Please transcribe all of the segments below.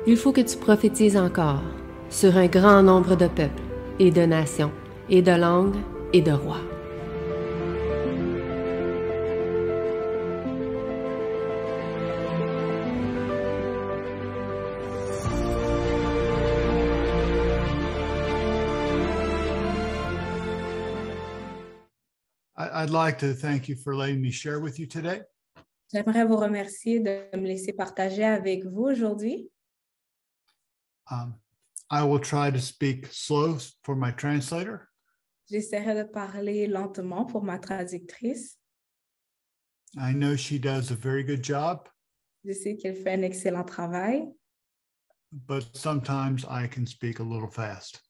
Il faut que tu prophétises encore sur un grand nombre de peuples et de nations et de langues et de rois. I'd like to thank you for letting me share with you today. J'aimerais vous remercier de me laisser partager avec vous aujourd'hui. I will try to speak slow for my translator. J'essaierai de parler lentement pour ma traductrice. I know she does a very good job, Je sais qu'elle fait un excellent travail, but sometimes I can speak a little fast.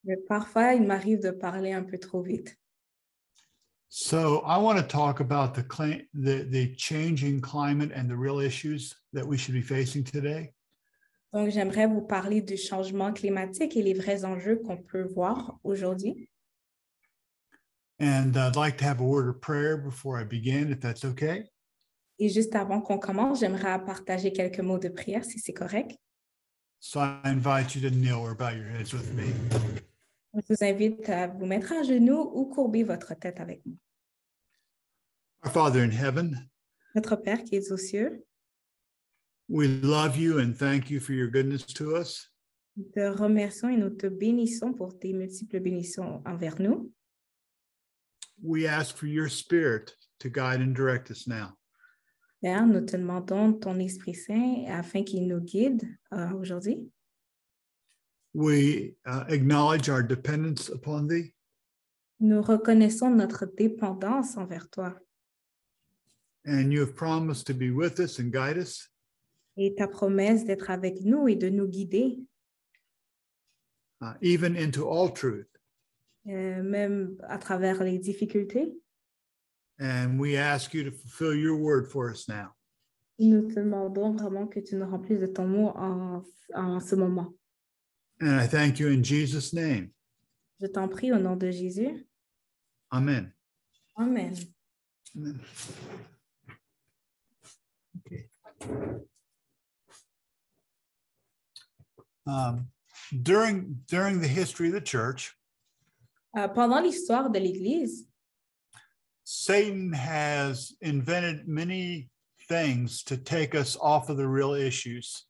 mais parfois, il m'arrive de parler un peu trop vite. So I want to talk about the changing climate and the real issues that we should be facing today. Donc, j'aimerais vous parler du changement climatique et les vrais enjeux qu'on peut voir aujourd'hui. And I'd like to have a word of prayer before I begin, if that's okay. Et juste avant qu'on commence, j'aimerais partager quelques mots de prière, si c'est correct. So I invite you to kneel or bow your heads with me. Je vous invite à vous mettre à genoux ou courber votre tête avec moi. Our Father in heaven, Notre Père qui est aux cieux, we love you and thank you for your goodness to us. nous te remercions et nous te bénissons pour tes multiples bénédictions envers nous. We ask for your spirit to guide and direct us now. Père, nous te demandons ton Esprit Saint afin qu'il nous guide aujourd'hui. We acknowledge our dependence upon thee. Nous reconnaissons notre dépendance envers toi And you have promised to be with us and guide us. et ta promesse d'être avec nous et de nous guider, Even into all truth. même à travers les difficultés. And we ask you to fulfill your word for us now. Nous te demandons vraiment que tu nous remplisses de ton mot en ce moment. And I thank you in Jesus' name. Je t'en prie au nom de Jésus. Amen. Amen. Amen. Okay. During the history of the church, Pendant l'histoire de l'Église, Satan has invented many things to take us off of the real issues.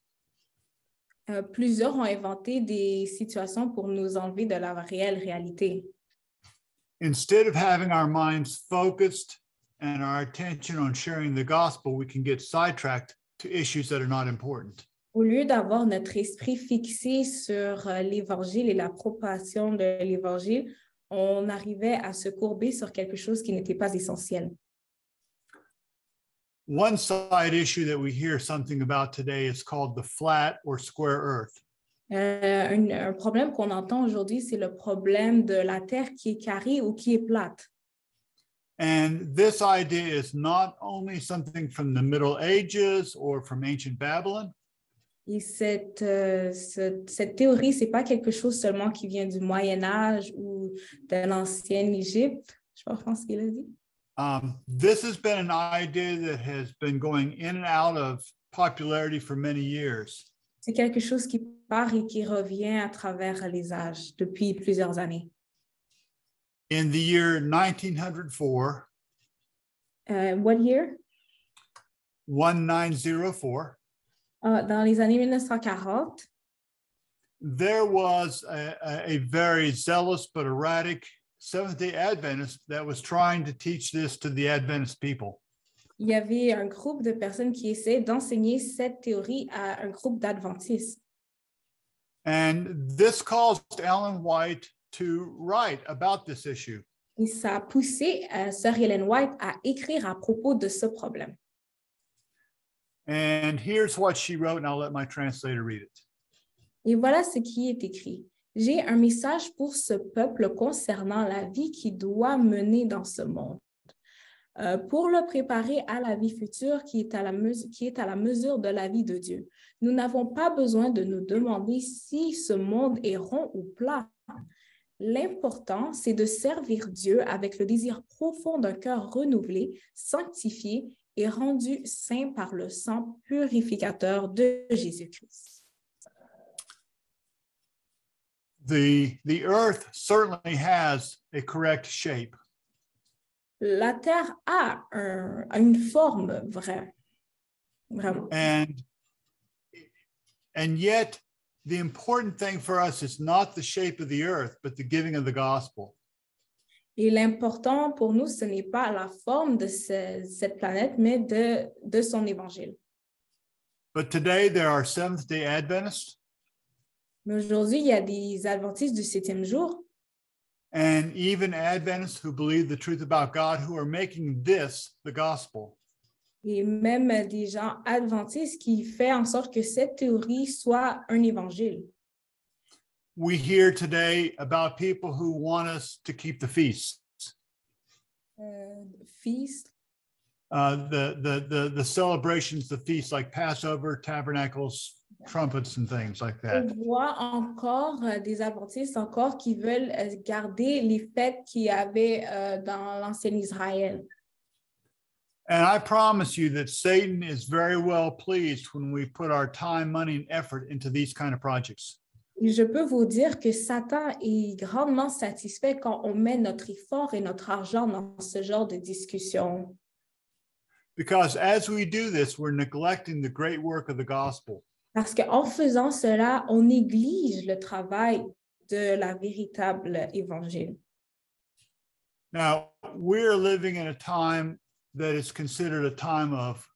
Plusieurs ont inventé des situations pour nous enlever de la réelle réalité. Instead of having our minds focused and our attention on sharing the gospel, we can get sidetracked to issues that are not important. Au lieu d'avoir notre esprit fixé sur l'Évangile et la propagation de l'Évangile, on arrivait à se courber sur quelque chose qui n'était pas essentiel. One side issue that we hear something about today is called the flat or square earth. Un problème qu'on entend aujourd'hui, c'est le problème de la Terre qui est carrée ou qui est plate. And this idea is not only something from the Middle Ages or from ancient Babylon. Et cette théorie, ce n'est pas quelque chose seulement qui vient du Moyen Âge ou de l'ancienne Égypte. Je pense qu'il a dit. This has been an idea that has been going in and out of popularity for many years. C'est quelque chose qui part et qui revient à travers les âges depuis plusieurs années. In the year 1904, What year? 1904, Dans les années 1940, there was a very zealous but erratic Seventh-day Adventist that was trying to teach this to the Adventist people. il y avait un groupe de personnes qui essaient d'enseigner cette théorie à un groupe d'adventistes. And this caused Ellen White to write about this issue. Et ça a poussé Sœur Ellen White à écrire à propos de ce problème. And here's what she wrote, and I'll let my translator read it. Et voilà ce qui est écrit. J'ai un message pour ce peuple concernant la vie qui doit mener dans ce monde. Pour le préparer à la vie future qui est à la mesure de la vie de Dieu. Nous n'avons pas besoin de nous demander si ce monde est rond ou plat. L'important, c'est de servir Dieu avec le désir profond d'un cœur renouvelé, sanctifié et rendu saint par le sang purificateur de Jésus-Christ. The earth certainly has a correct shape. La Terre a une forme vraie. Vraiment. And yet, the important thing for us is not the shape of the earth, but the giving of the gospel. Et l'important pour nous, ce n'est pas la forme de cette planète, mais de son évangile. But today, there are Seventh-day Adventists. Mais aujourd'hui, il y a des adventistes du 7e jour And even Adventists who believe the truth about God who are making this the gospel. et même des gens adventistes qui font en sorte que cette théorie soit un évangile. We hear today about people who want us to keep the feasts, Feast. the celebrations, the feasts like Passover, Tabernacles, trumpets, and things like On that. voit encore des adventistes encore qui veulent garder les fêtes qu'il y avait dans l'ancien Israël. And I promise you that Satan is very well pleased when we put our time, money, and effort into these kind of projects. Et je peux vous dire que Satan est grandement satisfait quand on met notre effort et notre argent dans ce genre de discussion. Because as we do this, we're neglecting the great work of the gospel. Parce qu'en faisant cela, on néglige le travail de la véritable évangile. Now, we're living in a time that is considered a time of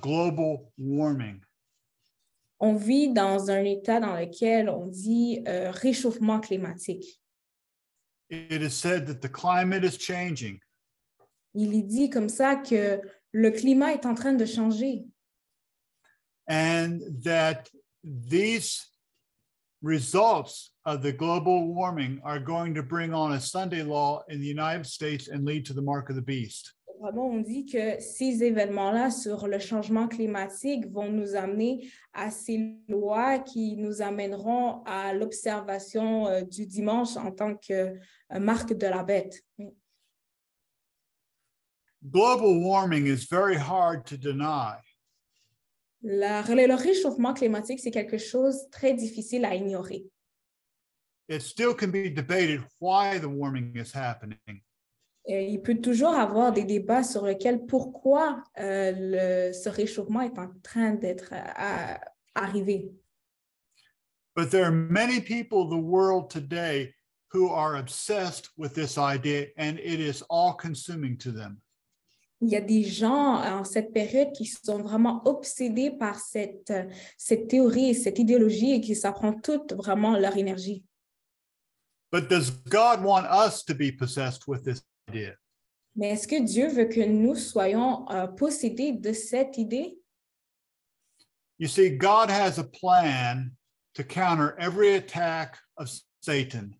global warming. On vit dans un état dans lequel on dit réchauffement climatique. It is said that the climate is changing. Il est dit comme ça que le climat est en train de changer And that these results of the global warming are going to bring on a Sunday law in the United States and lead to the mark of the beast. Vraiment, on dit que ces événements-là sur le changement climatique vont nous amener à ces lois qui nous amèneront à l'observation du dimanche en tant que marque de la bête. Global warming is very hard to deny. Le réchauffement climatique, c'est quelque chose de très difficile à ignorer. It still can be debated why the warming is happening. Il peut toujours avoir des débats sur lesquels pourquoi ce réchauffement est en train d'être arrivé. But there are many people in the world today who are obsessed with this idea, and it is all-consuming to them. Il y a des gens en cette période qui sont vraiment obsédés par cette théorie, cette idéologie et qui ça prend toute vraiment leur énergie. But does God want us to be possessed with this idea? Mais est-ce que Dieu veut que nous soyons possédés de cette idée? You see, God has a plan to counter every attack of Satan.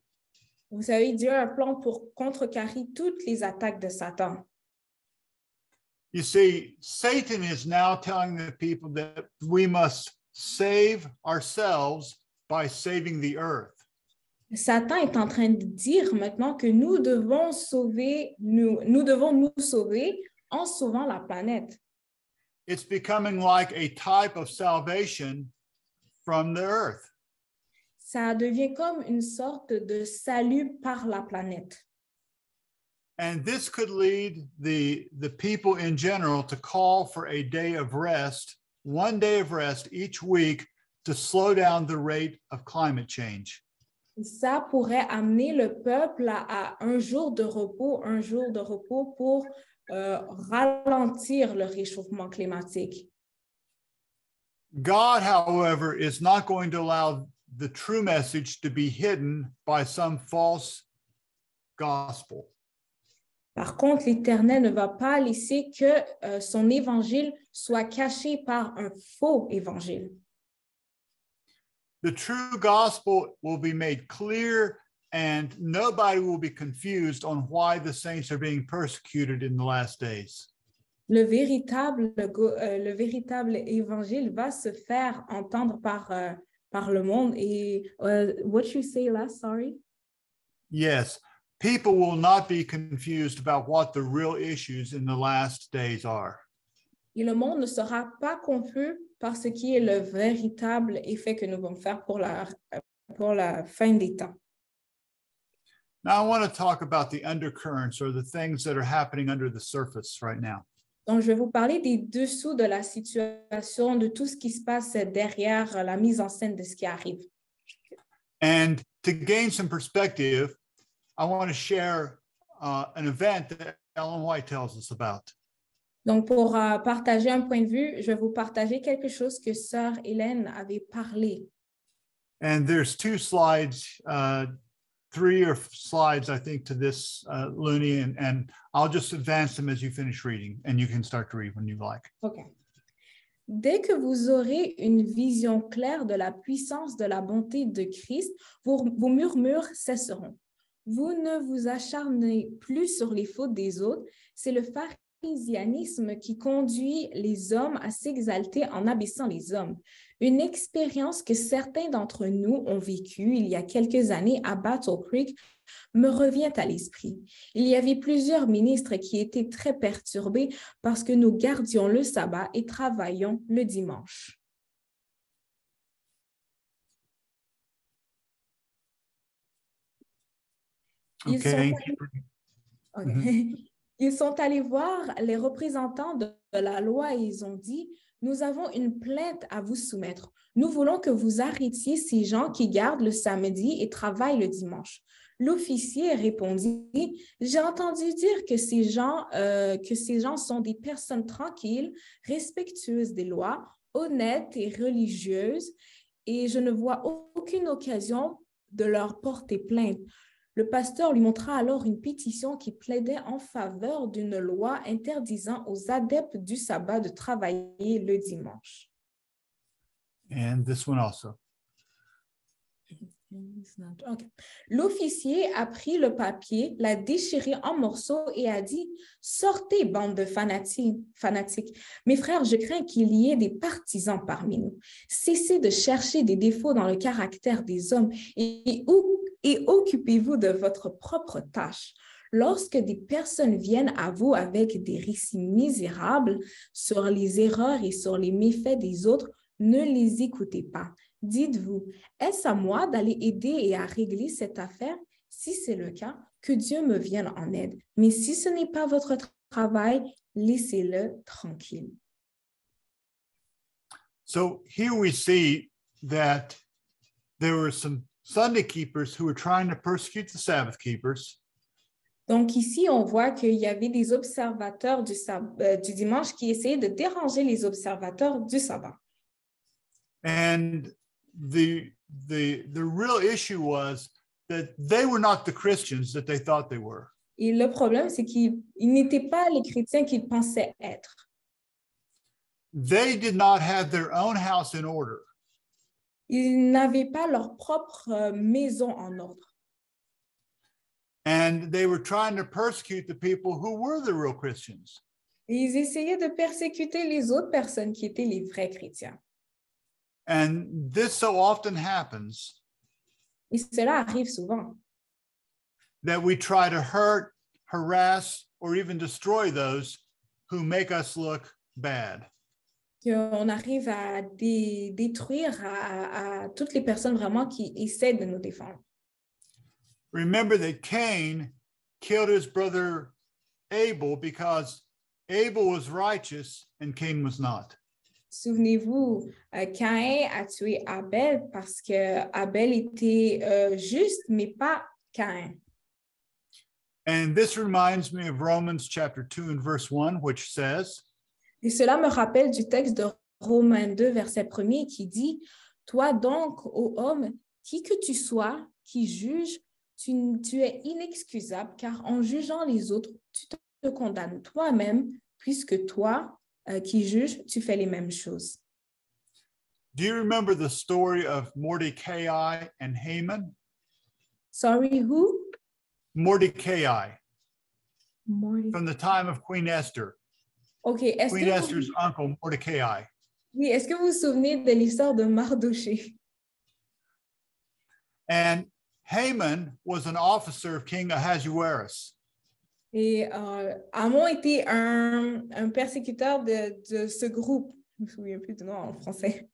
Vous savez, Dieu a un plan pour contrecarrer toutes les attaques de Satan. You see, Satan is now telling the people that we must save ourselves by saving the earth. Satan est en train de dire maintenant que nous devons nous sauver en sauvant la planète. It's becoming like a type of salvation from the earth. Ça devient comme une sorte de salut par la planète. And this could lead the people in general to call for a day of rest, one day of rest each week to slow down the rate of climate change. Ça pourrait amener le peuple à un jour de repos pour ralentir le réchauffement climatique. God, however, is not going to allow the true message to be hidden by some false gospel. Par contre, l'Éternel ne va pas laisser que son évangile soit caché par un faux évangile. The true gospel will be made clear, and nobody will be confused on why the saints are being persecuted in the last days. Le véritable évangile va se faire entendre par le monde. Et what you say last, sorry? Yes, people will not be confused about what the real issues in the last days are. Et le monde ne sera pas confus par ce qui est le véritable effet que nous allons faire pour pour la fin des temps. Now I want to talk about the undercurrents or the things that are happening under the surface right now. Donc, je vais vous parler des dessous de la situation, de tout ce qui se passe derrière la mise en scène de ce qui arrive. And to gain some perspective, I want to share an event that Ellen White tells us about. Donc, pour partager un point de vue, je vais vous partager quelque chose que Sœur Hélène avait parlé. And there's two slides, 3 or slides, I think, to this, Looney, and I'll just advance them as you finish reading, and you can start to read when you like. OK. Dès que vous aurez une vision claire de la puissance de la bonté de Christ, vos murmures cesseront. Vous ne vous acharnez plus sur les fautes des autres. C'est le pharisianisme qui conduit les hommes à s'exalter en abaissant les hommes. Une expérience que certains d'entre nous ont vécue il y a quelques années à Battle Creek me revient à l'esprit. Il y avait plusieurs ministres qui étaient très perturbés parce que nous gardions le sabbat et travaillions le dimanche. Ils sont allés voir les représentants de la loi et ils ont dit: nous avons une plainte à vous soumettre. Nous voulons que vous arrêtiez ces gens qui gardent le samedi et travaillent le dimanche. L'officier répondit: j'ai entendu dire que ces gens sont des personnes tranquilles, respectueuses des lois, honnêtes et religieuses, et je ne vois aucune occasion de leur porter plainte. Le pasteur lui montra alors une pétition qui plaidait en faveur d'une loi interdisant aux adeptes du sabbat de travailler le dimanche. And this one also. Okay. L'officier a pris le papier, l'a déchiré en morceaux et a dit: sortez, bande de fanatiques. Mes frères, je crains qu'il y ait des partisans parmi nous. Cessez de chercher des défauts dans le caractère des hommes et occupez-vous de votre propre tâche. Lorsque des personnes viennent à vous avec des récits misérables sur les erreurs et sur les méfaits des autres, ne les écoutez pas. Dites-vous: est-ce à moi d'aller aider et à régler cette affaire? Si c'est le cas, que Dieu me vienne en aide. Mais si ce n'est pas votre travail, laissez-le tranquille. So here we see that there were some Sunday keepers who were trying to persecute the Sabbath keepers. Donc ici, on voit qu'il y avait des observateurs du dimanche qui essayaient de déranger les observateurs du sabbat. And the real issue was that they were not the Christians that they thought they were. Et le problème, c'est qu'ils n'étaient pas les chrétiens qu'ils pensaient être. They did not have their own house in order. Ils n'avaient pas leur propre maison en ordre. And they were trying to persecute the people who were the real Christians. Et ils essayaient de persécuter les autres personnes qui étaient les vrais chrétiens. And this so often happens. Et cela arrive souvent. That we try to hurt, harass, or even destroy those who make us look bad. Qu'on arrive à détruire à toutes les personnes vraiment qui essaient de nous défendre. Remember that Cain killed his brother Abel because Abel was righteous and Cain was not. Souvenez-vous, Caïn a tué Abel parce que Abel était juste, mais pas Caïn. And this reminds me of Romans chapter 2 and verse 1, which says, et cela me rappelle du texte de Romains 2, verset 1er, qui dit: toi donc, ô homme, qui que tu sois, qui juge, tu es inexcusable, car en jugeant les autres, tu te condamnes toi-même, puisque toi, qui juge, tu fais les mêmes choses. Do you remember the story of Mordecai and Haman? Sorry, who? Mordecai. From the time of Queen Esther. Okay, Queen Esther's uncle, Mordecai. Oui, est-ce que vous vous souvenez de l'histoire de Mardoché? And Haman was an officer of King Ahasuerus. Et Amon était un persécuteur de ce groupe. Je ne me souviens plus du nom en français.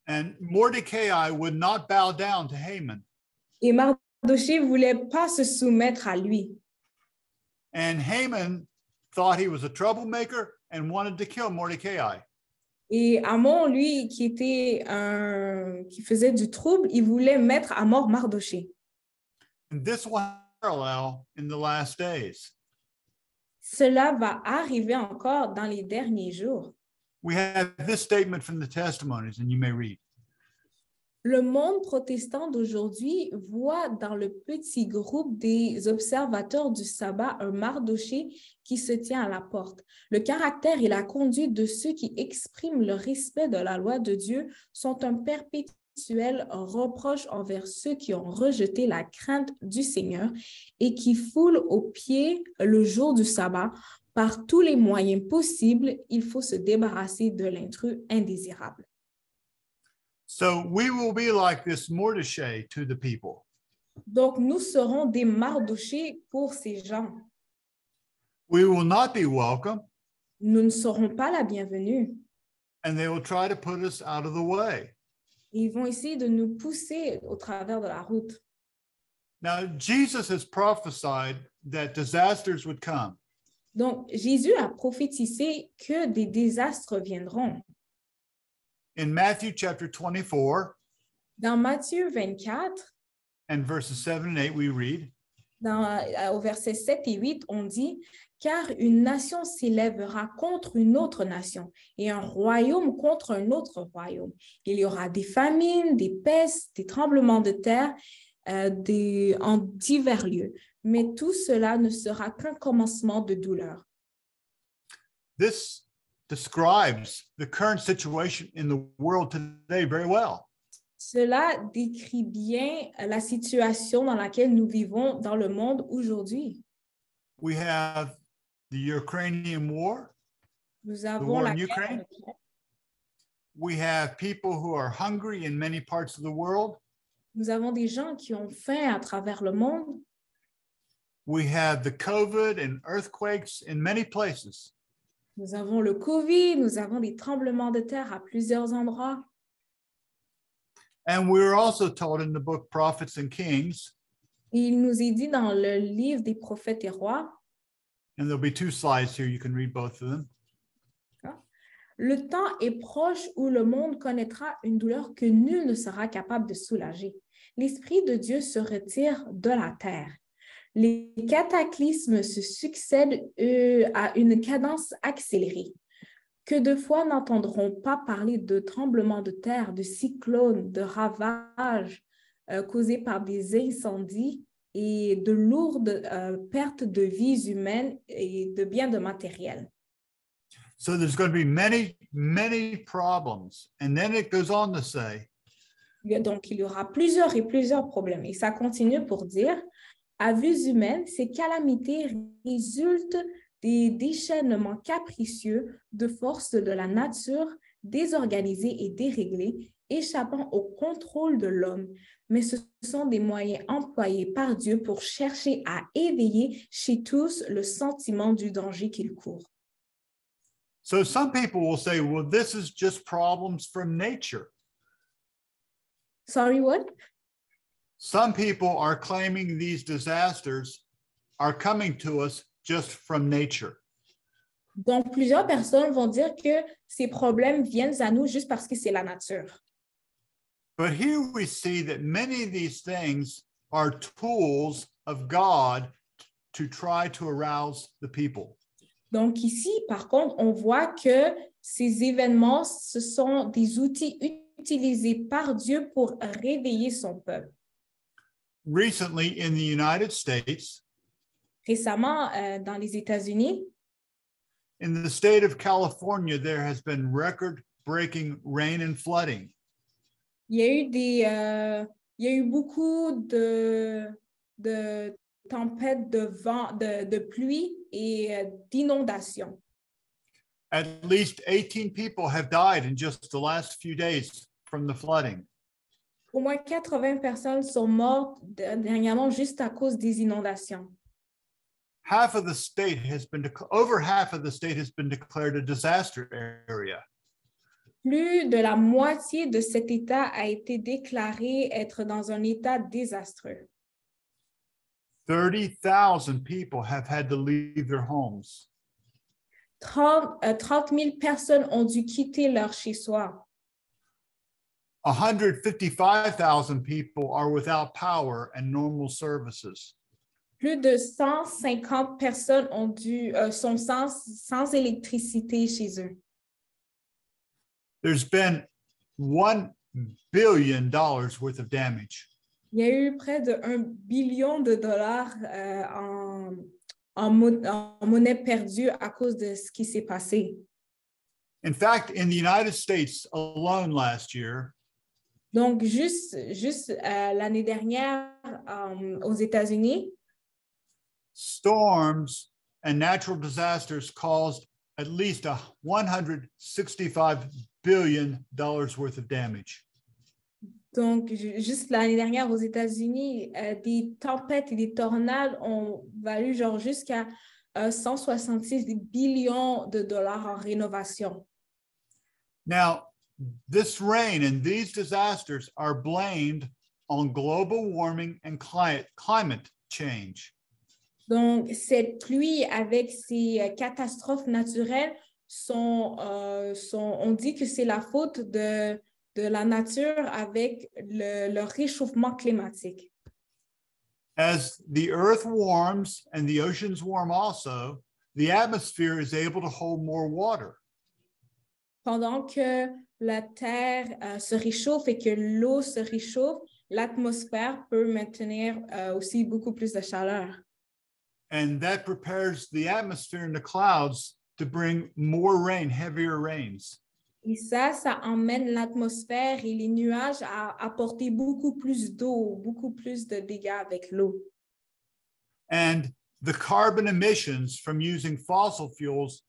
And Mordecai would not bow down to Haman. Et Mardochée ne voulait pas se soumettre à lui. And Haman thought he was a troublemaker and wanted to kill Mordecai. Et Amon, lui, qui faisait du trouble, il voulait mettre à mort Mardochée. And this will parallel in the last days. Cela va arriver encore dans les derniers jours. We have this statement from the testimonies, and you may read. Le monde protestant d'aujourd'hui voit dans le petit groupe des observateurs du sabbat un Mardochée qui se tient à la porte. Le caractère et la conduite de ceux qui expriment le respect de la loi de Dieu sont un perpétuel reproche envers ceux qui ont rejeté la crainte du Seigneur et qui foulent aux pieds le jour du sabbat. Par tous les moyens possibles, il faut se débarrasser de l'intrus indésirable. So we will be like this Mordecai to the people. Donc, nous serons des Mardochées pour ces gens. We will not be welcome, Nous ne serons pas la bienvenue. and they will try to put us out of the way. Ils vont essayer de nous pousser au travers de la route. Now, Jesus has prophesied that disasters would come. Donc, Jésus a prophétisé que des désastres viendront. In Matthew chapter 24 Dans Matthieu 24, and verses 7 and 8, we read, au verset 7 et 8, on dit « Car une nation s'élèvera contre une autre nation et un royaume contre un autre royaume. Il y aura des famines, des pestes, des tremblements de terre en divers lieux. Mais tout cela ne sera qu'un commencement de douleur. » This describes the current situation in the world today very well. Cela décrit bien la situation dans laquelle nous vivons dans le monde aujourd'hui. We have the Ukrainian war. Nous war avons la in guerre Ukraine. en Ukraine. We have people who are hungry in many parts of the world. Nous avons des gens qui ont faim à travers le monde. We have the COVID and earthquakes in many places. Nous avons le COVID, nous avons des tremblements de terre à plusieurs endroits. And we're also told in the book Prophets and Kings, Et il nous est dit dans le livre des prophètes et rois, and there'll be two slides here, you can read both of them. le temps est proche où le monde connaîtra une douleur que nul ne sera capable de soulager. L'Esprit de Dieu se retire de la terre. Les cataclysmes se succèdent à une cadence accélérée. Que de fois n'entendront pas parler de tremblements de terre, de cyclones, de ravages causés par des incendies et de lourdes pertes de vies humaines et de biens de matériel. So there's going to be many, many problems. And then it goes on to say, Donc, il y aura plusieurs et plusieurs problèmes. Et ça continue pour dire, à vue humaine, ces calamités résultent des déchaînements capricieux de forces de la nature désorganisées et déréglées, échappant au contrôle de l'homme. Mais ce sont des moyens employés par Dieu pour chercher à éveiller chez tous le sentiment du danger qu'ils courent. so some people will say, well, this is just problems from nature. Sorry, what? Some people are claiming these disasters are coming to us just from nature. Donc, plusieurs personnes vont dire que ces problèmes viennent à nous juste parce que c'est la nature. But here we see that many of these things are tools of God to try to arouse the people. Donc ici, par contre, on voit que ces événements, ce sont des outils utilisés par Dieu pour réveiller son peuple. Recently in the United States, Récemment, dans les États-Unis, in the state of California, there has been record-breaking rain and flooding. il y a eu beaucoup de tempêtes de vent, de pluie et d'inondations. At least 18 people have died in just the last few days from the flooding. Au moins 80 personnes sont mortes dernièrement juste à cause des inondations. Half of the state has been, over half of the state has been declared a disaster area. plus de la moitié de cet État a été déclaré être dans un état désastreux. 30,000 people have had to leave their homes. 30 000 personnes ont dû quitter leur chez-soi. 155,000 people are without power and normal services. Plus de 150 personnes sont sans électricité chez eux. There's been $1 billion worth of damage. Il y a eu près de $1 billion en monnaie perdue à cause de ce qui s'est passé. In fact, in the United States alone last year, Donc, juste l'année dernière, aux États-Unis, storms and natural disasters caused at least $165 billion worth of damage. donc juste l'année dernière aux États-Unis, des tempêtes et des tornades ont valu genre jusqu'à 166 billions de dollars en rénovation. Now, this rain and these disasters are blamed on global warming and climate change. Donc, cette pluie avec ces catastrophes naturelles on dit que c'est la faute de la nature avec le réchauffement climatique. As the earth warms and the oceans warm also, the atmosphere is able to hold more water. Pendant que la terre se réchauffe et que l'eau se réchauffe, l'atmosphère peut maintenir aussi beaucoup plus de chaleur. And that prepares the atmosphere and the clouds to bring more rain, heavier rains. Et ça emmène l'atmosphère et les nuages à apporter beaucoup plus d'eau, beaucoup plus de dégâts avec l'eau. And the carbon emissions from using fossil fuels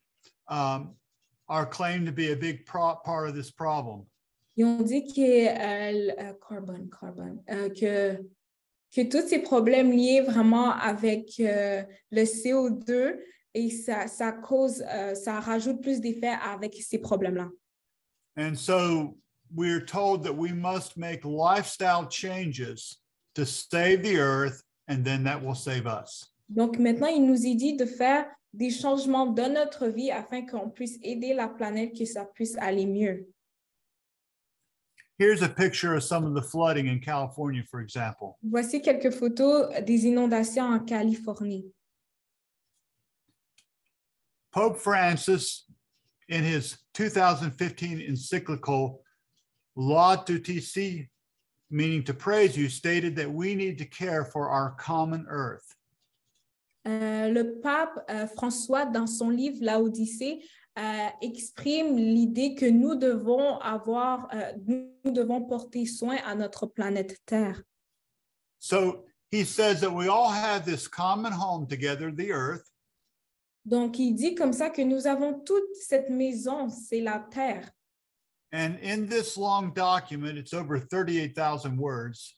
are claimed to be a big part of this problem. Et on dit que que tous ces problèmes liés vraiment avec le CO2 et ça rajoute plus d'effets avec ces problèmes-là. And so we're told that we must make lifestyle changes to save the earth, and then that will save us. Donc maintenant, il nous est dit de faire des changements dans notre vie afin qu'on puisse aider la planète, que ça puisse aller mieux. Here's a picture of some of the flooding in California, for example. Voici quelques photos des inondations en Californie. Pope Francis, in his 2015 encyclical Laudato Si, meaning to praise you, stated that we need to care for our common earth. Le pape François, dans son livre L'Odyssée, exprime l'idée que nous devons porter soin à notre planète Terre. So he says that we all have this common home together, the earth. Donc, il dit comme ça que nous avons toute cette maison, c'est la Terre. And in this long document, it's over 38,000 words.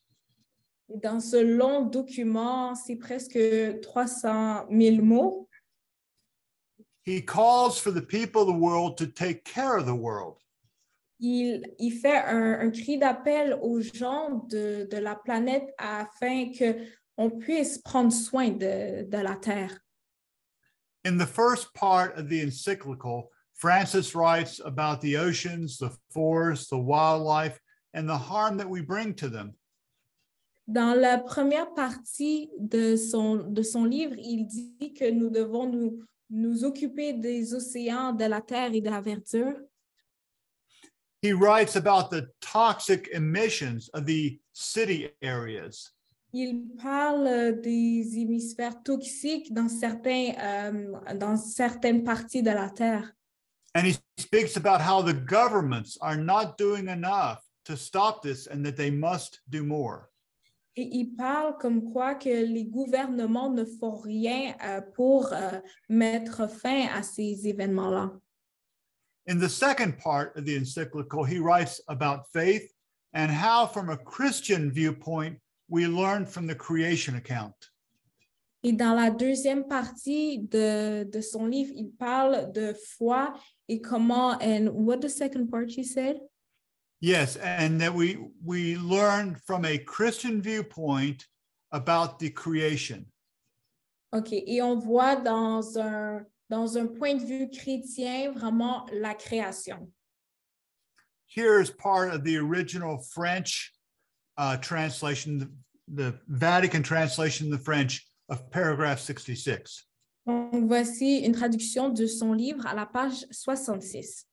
Dans ce long document, c'est presque 300 000 mots. He calls for the people of the world to take care of the world. Il fait un cri d'appel aux gens de la planète afin qu'on puisse prendre soin de la Terre. In the first part of the encyclical, Francis writes about the oceans, the forests, the wildlife, and the harm that we bring to them. Dans la première partie de son livre, il dit que nous devons nous occuper des océans, de la terre et de la verdure. He writes about the toxic emissions of the city areas. Il parle des hémisphères toxiques dans certaines parties de la terre. And he speaks about how the governments are not doing enough to stop this and that they must do more. Et il parle comme quoi que les gouvernements ne font rien pour mettre fin à ces événements-là. In the second part of the encyclical, he writes about faith and how, from a Christian viewpoint, we learn from the creation account. Et dans la deuxième partie de son livre, il parle de foi et comment, and what the second part you said? Yes, and that we learn from a Christian viewpoint about the creation. OK, et on voit dans un point de vue chrétien vraiment la création. Here is part of the original French translation, the Vatican translation in the French of paragraph 66. Donc, voici une traduction de son livre à la page 66.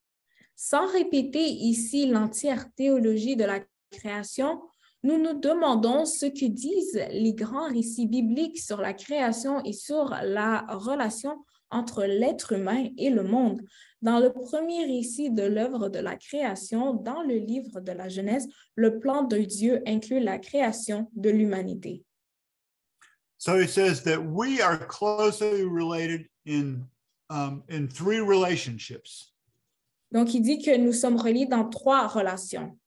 Sans répéter ici l'entière théologie de la création, nous nous demandons ce que disent les grands récits bibliques sur la création et sur la relation entre l'être humain et le monde. Dans le premier récit de l'œuvre de la création, dans le livre de la Genèse, le plan de Dieu inclut la création de l'humanité. So he says that we are closely related in three relationships. Donc, il dit que nous sommes reliés dans 3 relations.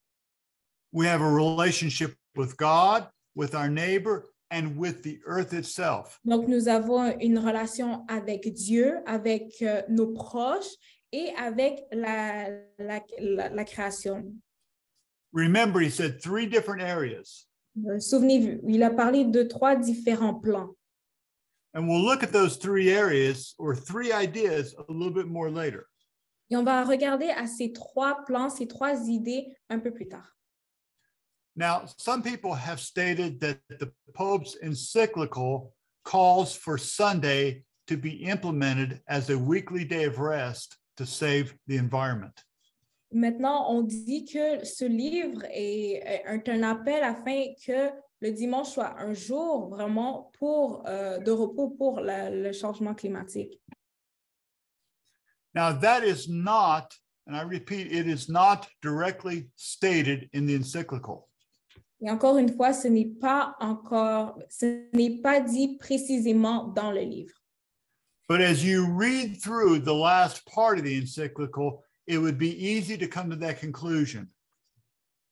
We have a relationship with God, with our neighbor, and with the earth itself. Donc, nous avons une relation avec Dieu, avec nos proches et avec la création. Remember, he said 3 different areas. Souvenez-vous, il a parlé de 3 différents plans. And we'll look at those 3 areas or 3 ideas a little bit more later. Et on va regarder à ces 3 plans, ces 3 idées un peu plus tard. Now, some people have stated that the Pope's encyclical calls for Sunday to be implemented as a weekly day of rest to save the environment. Maintenant, on dit que ce livre est un appel afin que le dimanche soit un jour vraiment de repos pour le changement climatique. Now, that is not, and I repeat, it is not directly stated in the encyclical. Et encore une fois, ce n'est pas dit précisément dans le livre. But as you read through the last part of the encyclical, it would be easy to come to that conclusion.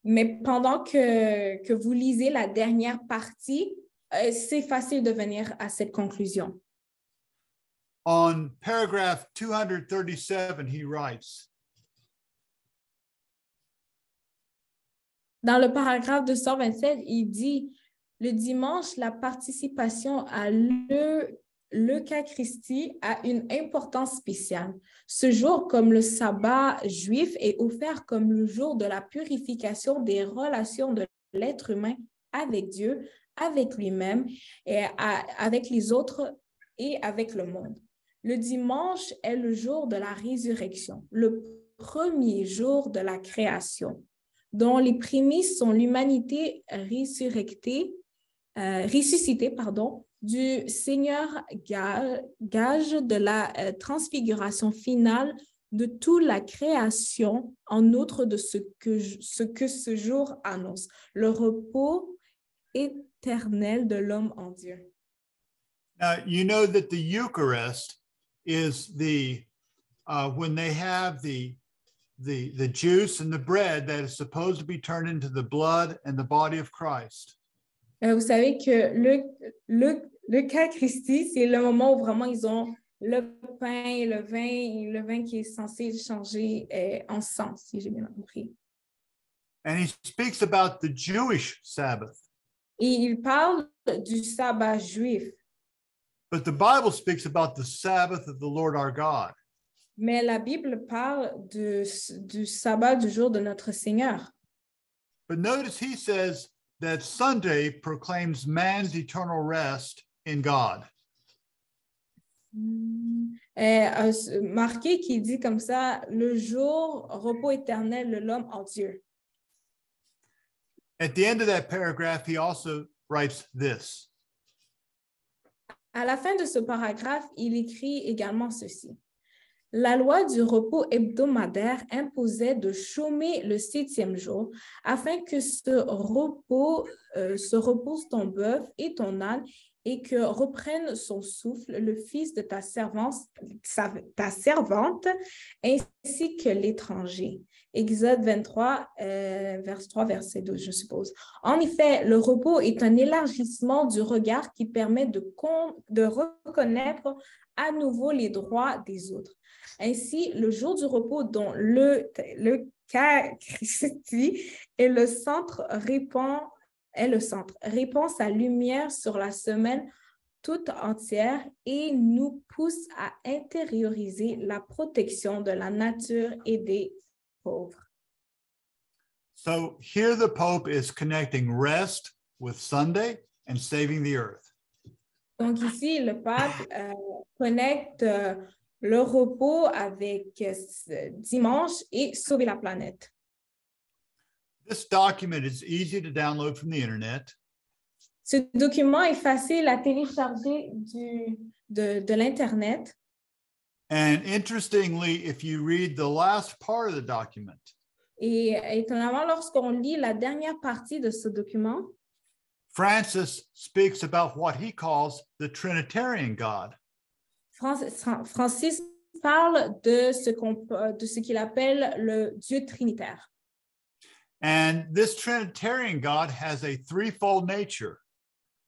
Mais pendant que vous lisez la dernière partie, c'est facile de venir à cette conclusion. On paragraph 237, he writes, dans le paragraphe 227, il dit « Le dimanche, la participation à l'Eucharistie a une importance spéciale. Ce jour, comme le sabbat juif, est offert comme le jour de la purification des relations de l'être humain avec Dieu, avec lui-même, et avec les autres et avec le monde. Le dimanche est le jour de la résurrection, le premier jour de la création, dont les prémices sont l'humanité ressuscitée, du Seigneur gage de la transfiguration finale de toute la création, en outre de ce que ce jour annonce, le repos éternel de l'homme en Dieu. Now, you know that the Eucharist is when they have the juice and the bread that is supposed to be turned into the blood and the body of Christ. Vous savez que l'Eucharistie, c'est le moment où vraiment ils ont le pain et le vin qui est censé changer en sang, si j'ai bien compris. And he speaks about the Jewish Sabbath. Et il parle du sabbat juif. But the Bible speaks about the Sabbath of the Lord our God. Mais la Bible parle du sabbat du jour de notre Seigneur. But notice he says that Sunday proclaims man's eternal rest in God. Marqué qui dit comme ça, le jour repos éternel de l'homme en Dieu. At the end of that paragraph, he also writes this. À la fin de ce paragraphe, il écrit également ceci. La loi du repos hebdomadaire imposait de chômer le 7e jour afin que se reposent ton bœuf et ton âne et que reprenne son souffle le fils de ta servante, ainsi que l'étranger. Exode 23, verset 3, verset 12, je suppose. En effet, le repos est un élargissement du regard qui permet de reconnaître à nouveau les droits des autres. Ainsi, le jour du repos dont le Christi est le centre répand sa lumière sur la semaine toute entière et nous pousse à intérioriser la protection de la nature et des pauvres. So here the Pope is connecting rest with Sunday and saving the earth. Donc ici, le pape connecte le repos avec dimanche et sauver la planète. This document is easy to download from the internet. Ce document est facile à télécharger de l'Internet. And interestingly, if you read the last part of the document, Et étonnamment, lorsqu'on lit la dernière partie de ce document, Francis speaks about what he calls the Trinitarian God. Francis parle de ce qu'il appelle le Dieu trinitaire. And this Trinitarian God has a threefold nature.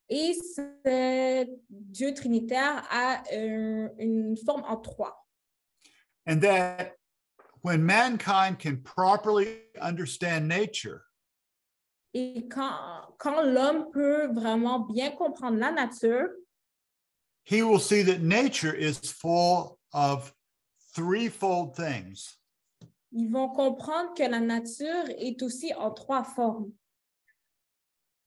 Et ce Dieu trinitaire a une forme en trois. And that when mankind can properly understand nature, Et quand l'homme peut vraiment bien comprendre la nature, he will see that nature is full of threefold things. ils vont comprendre que la nature est aussi en trois formes.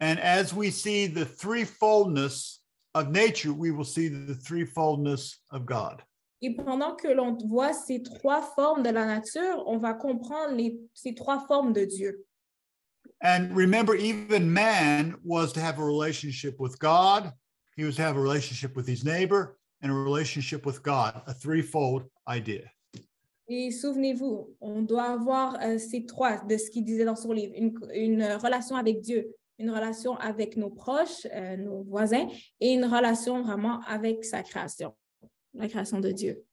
And as we see the threefoldness of nature, we will see the threefoldness of God. Et pendant que l'on voit ces trois formes de la nature, on va comprendre ces trois formes de Dieu. And remember, even man was to have a relationship with God. He was to have a relationship with his neighbor and a relationship with God, a threefold idea. Et souvenez-vous, on doit avoir ces trois de ce qu'il disait dans son livre, une relation avec Dieu, une relation avec nos proches, nos voisins, et une relation vraiment avec sa création, la création de Dieu.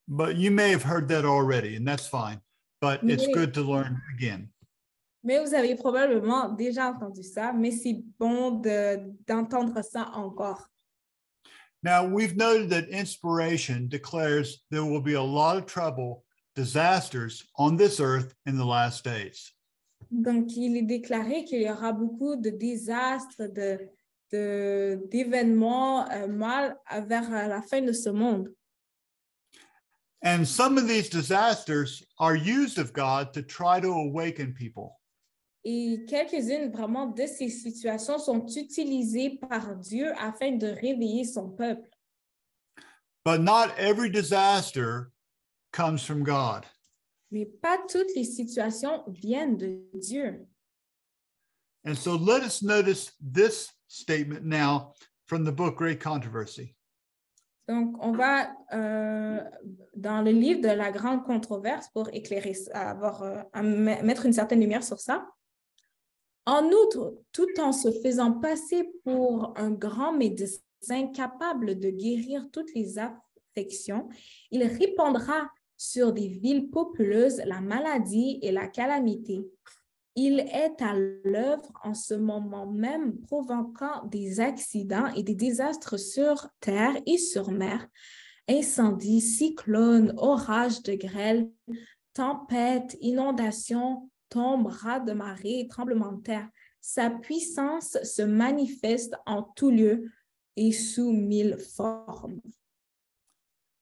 But you may have heard that already, and that's fine. But it's good to learn again. Mais vous avez probablement déjà entendu ça, mais c'est bon d'entendre ça encore. Now, we've noted that inspiration declares there will be a lot of trouble, disasters on this earth in the last days. Donc, il est déclaré qu'il y aura beaucoup de désastres, d'événements mal vers la fin de ce monde. And some of these disasters are used of God to try to awaken people. Et quelques-unes vraiment de ces situations sont utilisées par Dieu afin de réveiller son peuple. But not every disaster comes from God. Mais pas toutes les situations viennent de Dieu. And so let us notice this statement now from the book Great Controversy. Donc, on va dans le livre de la grande controverse pour éclairer, mettre une certaine lumière sur ça. En outre, tout en se faisant passer pour un grand médecin capable de guérir toutes les affections, il répandra sur des villes populeuses la maladie et la calamité. Il est à l'œuvre en ce moment même, provoquant des accidents et des désastres sur terre et sur mer, incendies, cyclones, orages de grêle, tempêtes, inondations, tombes, raz de marée, tremblements de terre. Sa puissance se manifeste en tout lieu et sous 1000 formes.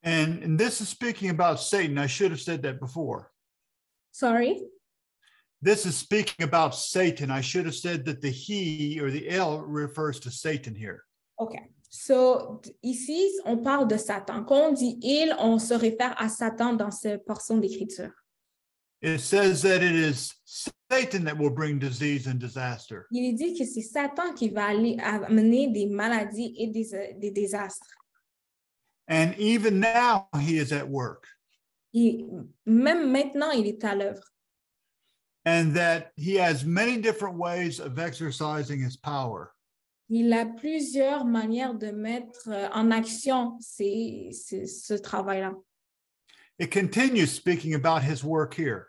And this is speaking about Satan. I should have said that before. Sorry? This is speaking about Satan. I should have said that the he or the L refers to Satan here. Okay. So, ici, on parle de Satan. Quand on dit il, on se réfère à Satan dans cette portion d'écriture. It says that it is Satan that will bring disease and disaster. Il dit que c'est Satan qui va amener des maladies et des désastres. And even now he is at work. Et même maintenant, il est à l'œuvre. And that he has many different ways of exercising his power. Il a plusieurs manières de mettre en action ce travail-là. It continues speaking about his work here.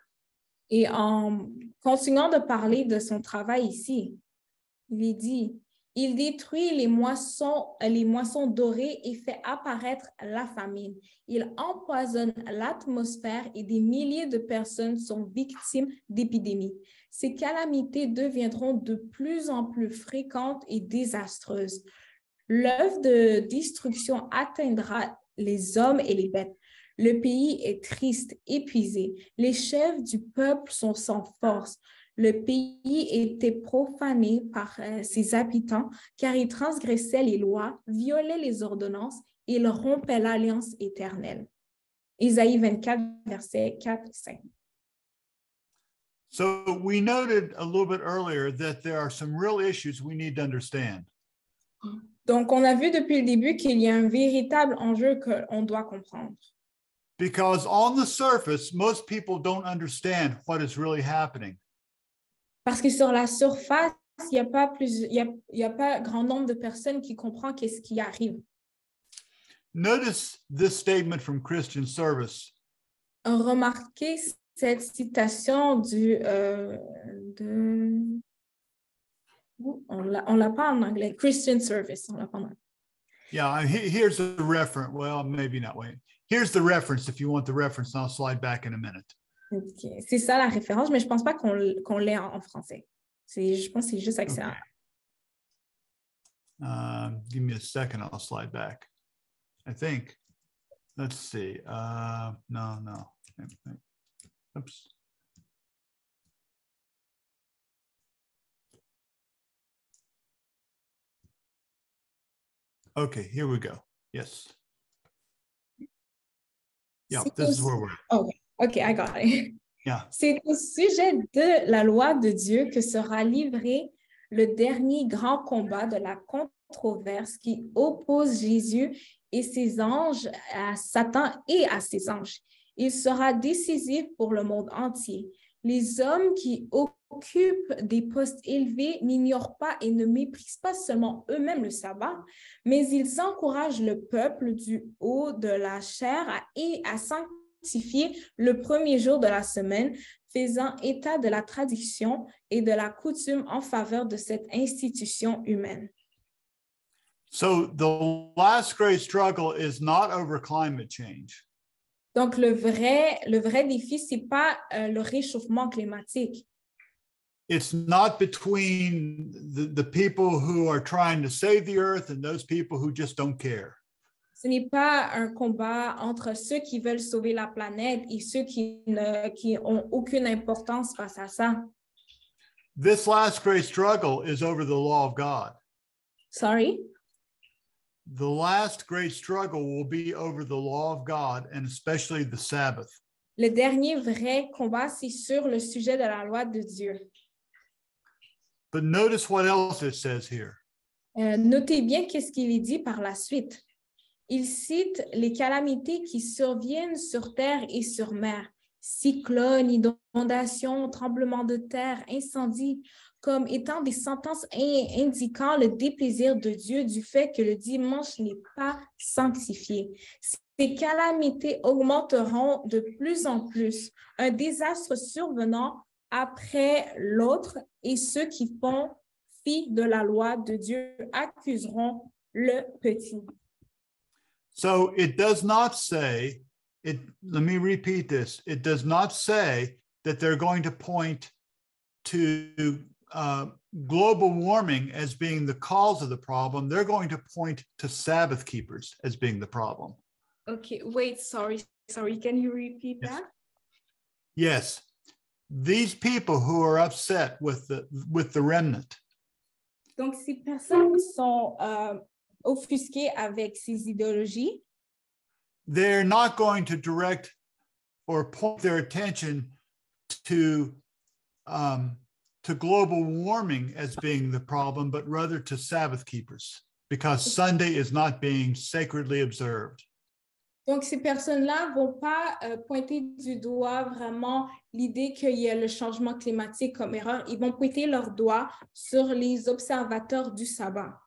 Et en continuant de parler de son travail ici, il dit, il détruit les moissons dorées et fait apparaître la famine. Il empoisonne l'atmosphère et des milliers de personnes sont victimes d'épidémies. Ces calamités deviendront de plus en plus fréquentes et désastreuses. L'œuvre de destruction atteindra les hommes et les bêtes. Le pays est triste, épuisé. Les chefs du peuple sont sans force. Le pays était profané par ses habitants car ils transgressaient les lois, violaient les ordonnances et ils rompaient l'alliance éternelle. Isaïe 24, versets 4 et 5. So we noted a little bit earlier that there are some real issues we need to understand. Donc, on a vu depuis le début qu'il y a un véritable enjeu qu'on doit comprendre. Because on the surface, most people don't understand what is really happening. Parce que sur la surface, il n'y a pas grand nombre de personnes qui comprennent qu'est-ce qui arrive. Notice this statement from Christian Service. Remarquez cette citation on l'a pas en anglais, Christian Service, on l'a pas en anglais. Yeah, here's the reference. Well, maybe not. Wait. Here's the reference if you want the reference. I'll slide back in a minute. Okay. C'est ça la référence, mais je ne pense pas qu'on l'ait en français. Je pense que c'est juste excellent. Okay. Give me a second. I'll slide back. I think. Let's see. No. Oops. Okay, here we go. Yes. Yeah, this is where we're. Okay, I got it. Yeah. C'est au sujet de la loi de Dieu que sera livré le dernier grand combat de la controverse qui oppose Jésus et ses anges à Satan et à ses anges. Il sera décisif pour le monde entier. Les hommes qui occupent des postes élevés n'ignorent pas et ne méprisent pas seulement eux-mêmes le sabbat, mais ils encouragent le peuple du haut de la chair à sanctifier le premier jour de la semaine, faisant état de la tradition et de la coutume en faveur de cette institution humaine. So the last great struggle is not over climate change. Donc, le vrai défi, ce n'est pas le réchauffement climatique. It's not between the people who are trying to save the earth and those people who just don't care. Ce n'est pas un combat entre ceux qui veulent sauver la planète et ceux qui ont aucune importance face à ça. This last great struggle is over the law of God. Sorry? The last great struggle will be over the law of God and especially the Sabbath. Le dernier vrai combat, c'est sur le sujet de la loi de Dieu. But notice what else it says here. Notez bien qu'est-ce qu'il est dit par la suite. Il cite les calamités qui surviennent sur terre et sur mer, cyclones, inondations, tremblements de terre, incendies, comme étant des sentences indiquant le déplaisir de Dieu du fait que le dimanche n'est pas sanctifié. Ces calamités augmenteront de plus en plus, un désastre survenant après l'autre, et ceux qui font fi de la loi de Dieu accuseront le petit. So it does not say, let me repeat this, it does not say that they're going to point to global warming as being the cause of the problem. They're going to point to Sabbath keepers as being the problem. Okay, wait, sorry, can you repeat that? Yes, these people who are upset with the remnant. Donc, ces personnes qui sont offusquées avec ces idéologies, they're not going to direct or point their attention to global warming as being the problem, but rather to Sabbath keepers, because Sunday is not being sacredly observed. Donc, ces personnes-là ne vont pas pointer du doigt vraiment l'idée qu'il y a le changement climatique comme erreur. Ils vont pointer leur doigt sur les observateurs du sabbat.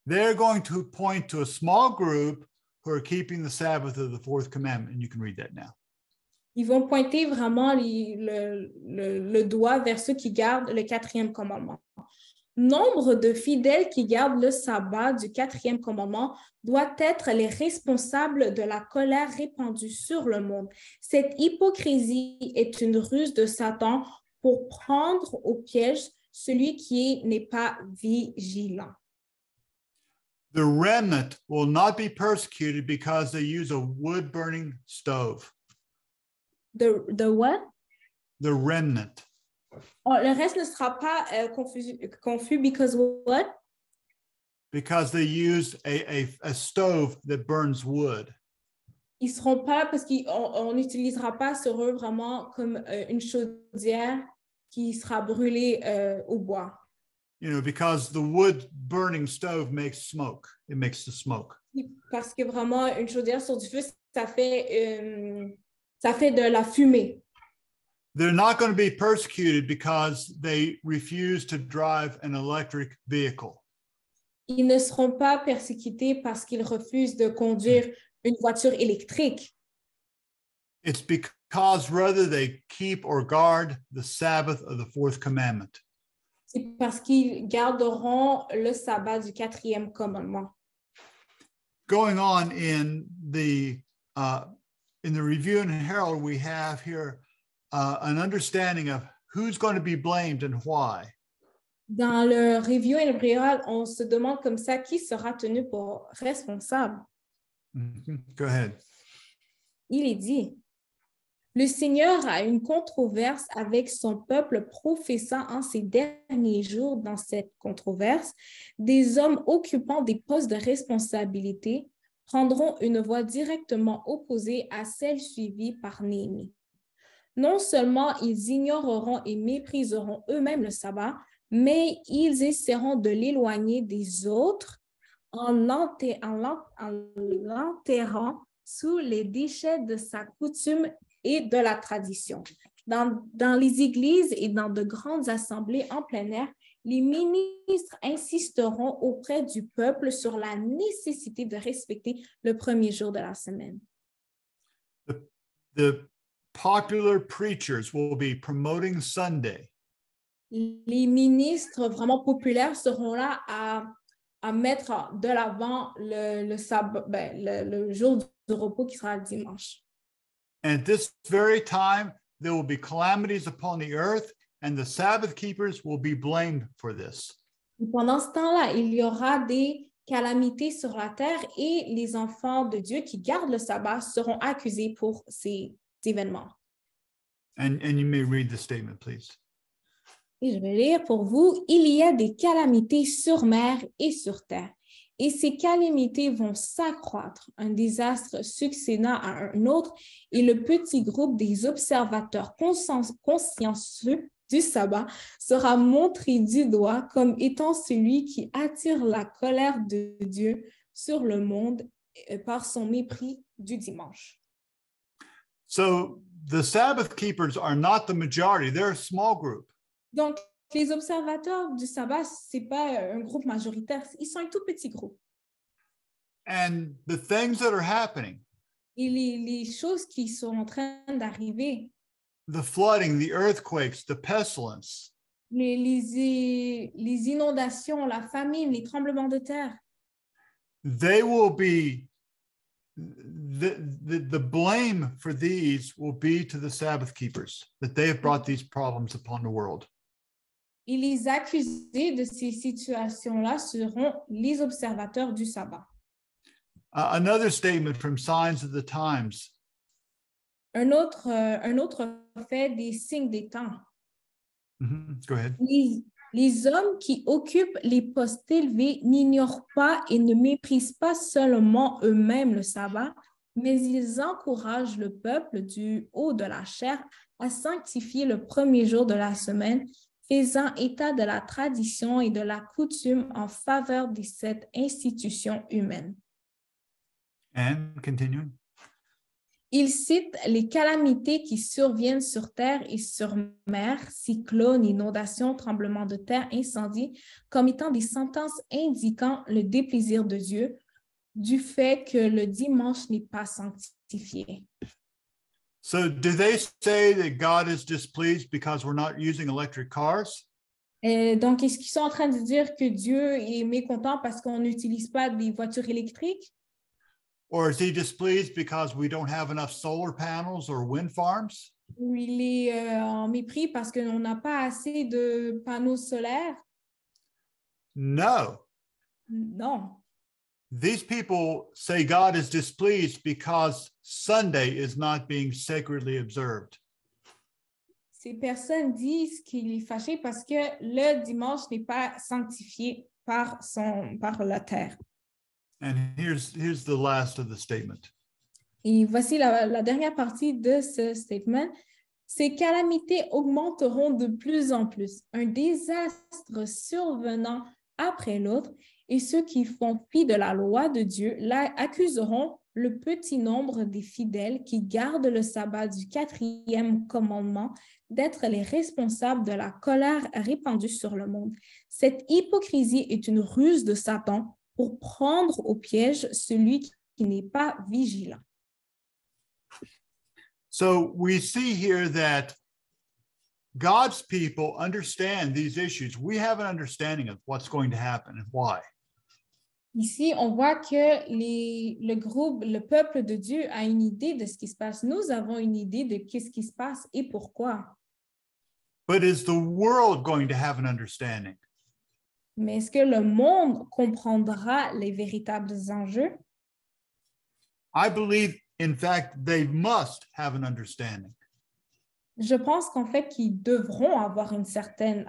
they're going to point to a small group who are keeping the Sabbath of the fourth commandment. And you can read that now. Ils vont pointer vraiment le doigt vers ceux qui gardent le quatrième commandement. Nombre de fidèles qui gardent le sabbat du quatrième commandement doit être les responsables de la colère répandue sur le monde. Cette hypocrisie est une ruse de Satan pour prendre au piège celui qui n'est pas vigilant. The remnant will not be persecuted because they use a wood-burning stove. The what? The remnant. Oh, le reste ne sera pas confus because what? Because they use a stove that burns wood. Ils seront pas parce qu'on n'utilisera pas sur eux vraiment comme une chaudière qui sera brûlée au bois. You know, because the wood burning stove makes smoke. It makes the smoke. Parce que vraiment une chaudière sur du feu, ça fait de la fumée. They're not going to be persecuted because they refuse to drive an electric vehicle. Ils ne seront pas persécutés parce qu'ils refusent de conduire une voiture électrique. It's because rather they keep or guard the Sabbath of the fourth commandment. C'est parce qu'ils garderont le sabbat du quatrième commandement. Going on in the Review and Herald, we have here an understanding of who's going to be blamed and why. Dans le Review and Herald, on se demande comme ça qui sera tenu pour responsable. Go ahead. Il est dit, le Seigneur a une controverse avec son peuple professant en ces derniers jours dans cette controverse, des hommes occupant des postes de responsabilité prendront une voie directement opposée à celle suivie par Néhémie. Non seulement ils ignoreront et mépriseront eux-mêmes le sabbat, mais ils essaieront de l'éloigner des autres en l'enterrant sous les déchets de sa coutume et de la tradition. Dans les églises et dans de grandes assemblées en plein air, les ministres insisteront auprès du peuple sur la nécessité de respecter le premier jour de la semaine. The popular preachers will be promoting Sunday. Les ministres vraiment populaires seront là à mettre de l'avant le jour du repos qui sera le dimanche. And at this very time, there will be calamities upon the earth, and the Sabbath keepers will be blamed for this. Pendant ce temps-là, il y aura des calamités sur la terre et les enfants de Dieu qui gardent le sabbat seront accusés pour ces événements. And you may read the statement, please. Et je vais lire pour vous, il y a des calamités sur mer et sur terre. Et ces calamités vont s'accroître, un désastre succédant à un autre, et le petit groupe des observateurs consciencieux du sabbat sera montré du doigt comme étant celui qui attire la colère de Dieu sur le monde par son mépris du dimanche. So the Sabbath keepers are not the majority, they're a small group. Donc, les observateurs du sabbat, ce n'est pas un groupe majoritaire, ils sont un tout petit groupe. And the things that are happening, Et les choses qui sont en train d'arriver, the flooding, the earthquakes, the pestilence, les inondations, la famine, les tremblements de terre, they will be, the blame for these will be to the Sabbath keepers, that they have brought these problems upon the world. et les accusés de ces situations-là seront les observateurs du sabbat. Another statement from Signs of the Times. Un autre fait des signes des temps. Go ahead. Les hommes qui occupent les postes élevés n'ignorent pas et ne méprisent pas seulement eux-mêmes le sabbat, mais ils encouragent le peuple du haut de la chair à sanctifier le premier jour de la semaine, faisant état de la tradition et de la coutume en faveur de cette institution humaine. And continuing. Il cite les calamités qui surviennent sur terre et sur mer, cyclones, inondations, tremblements de terre, incendies, comme étant des sentences indiquant le déplaisir de Dieu du fait que le dimanche n'est pas sanctifié. So do they say that God is displeased because we're not using electric cars? Donc, est-ce qu'ils sont en train de dire que Dieu est mécontent parce qu'on n'utilise pas des voitures électriques? Or is he displeased because we don't have enough solar panels or wind farms? Ou il est en mépris parce qu'on n'a pas assez de panneaux solaires? No. Non. These people say God is displeased because Sunday is not being sacredly observed. Ces personnes disent qu'il est fâché parce que le dimanche n'est pas sanctifié par la terre. And here's the last of the statement. Et voici la dernière partie de ce statement. Ces calamités augmenteront de plus en plus, un désastre survenant après l'autre, et ceux qui font fi de la loi de Dieu accuseront le petit nombre des fidèles qui gardent le sabbat du 4e commandement d'être les responsables de la colère répandue sur le monde. Cette hypocrisie est une ruse de Satan pour prendre au piège celui qui n'est pas vigilant. So we see here that God's people understand these issues. We have an understanding of what's going to happen and why. Ici, on voit que le peuple de Dieu a une idée de ce qui se passe. Nous avons une idée de ce qui se passe et pourquoi. But is the world going to have an understanding? Mais est-ce que le monde comprendra les véritables enjeux? I believe, in fact, they must have an understanding. Je pense qu'en fait, qu'ils devront avoir une certaine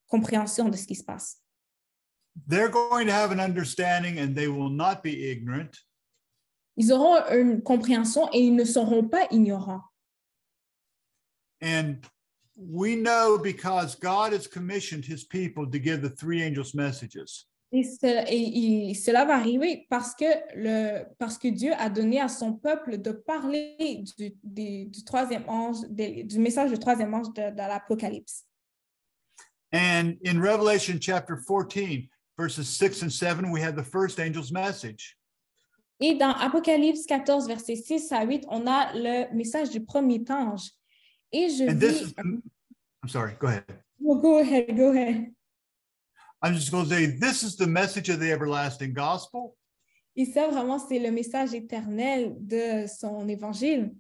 compréhension de ce qui se passe. They're going to have an understanding and they will not be ignorant. Ils auront une compréhension et ils ne seront pas ignorants. And we know because God has commissioned his people to give the three angels messages. Et cela va arriver parce que Dieu a donné à son peuple de parler du troisième ange, du message du troisième ange de l'Apocalypse. And in Revelation chapter 14, verses 6 and 7, we have the first angel's message. Et dans Apocalypse 14, versets 6 à 8, on a le message du premier ange. Et je dis... I'm sorry, go ahead. Oh, go ahead. I'm just going to say, this is the message of the everlasting gospel. Et ça, vraiment, c'est le message éternel de son évangile.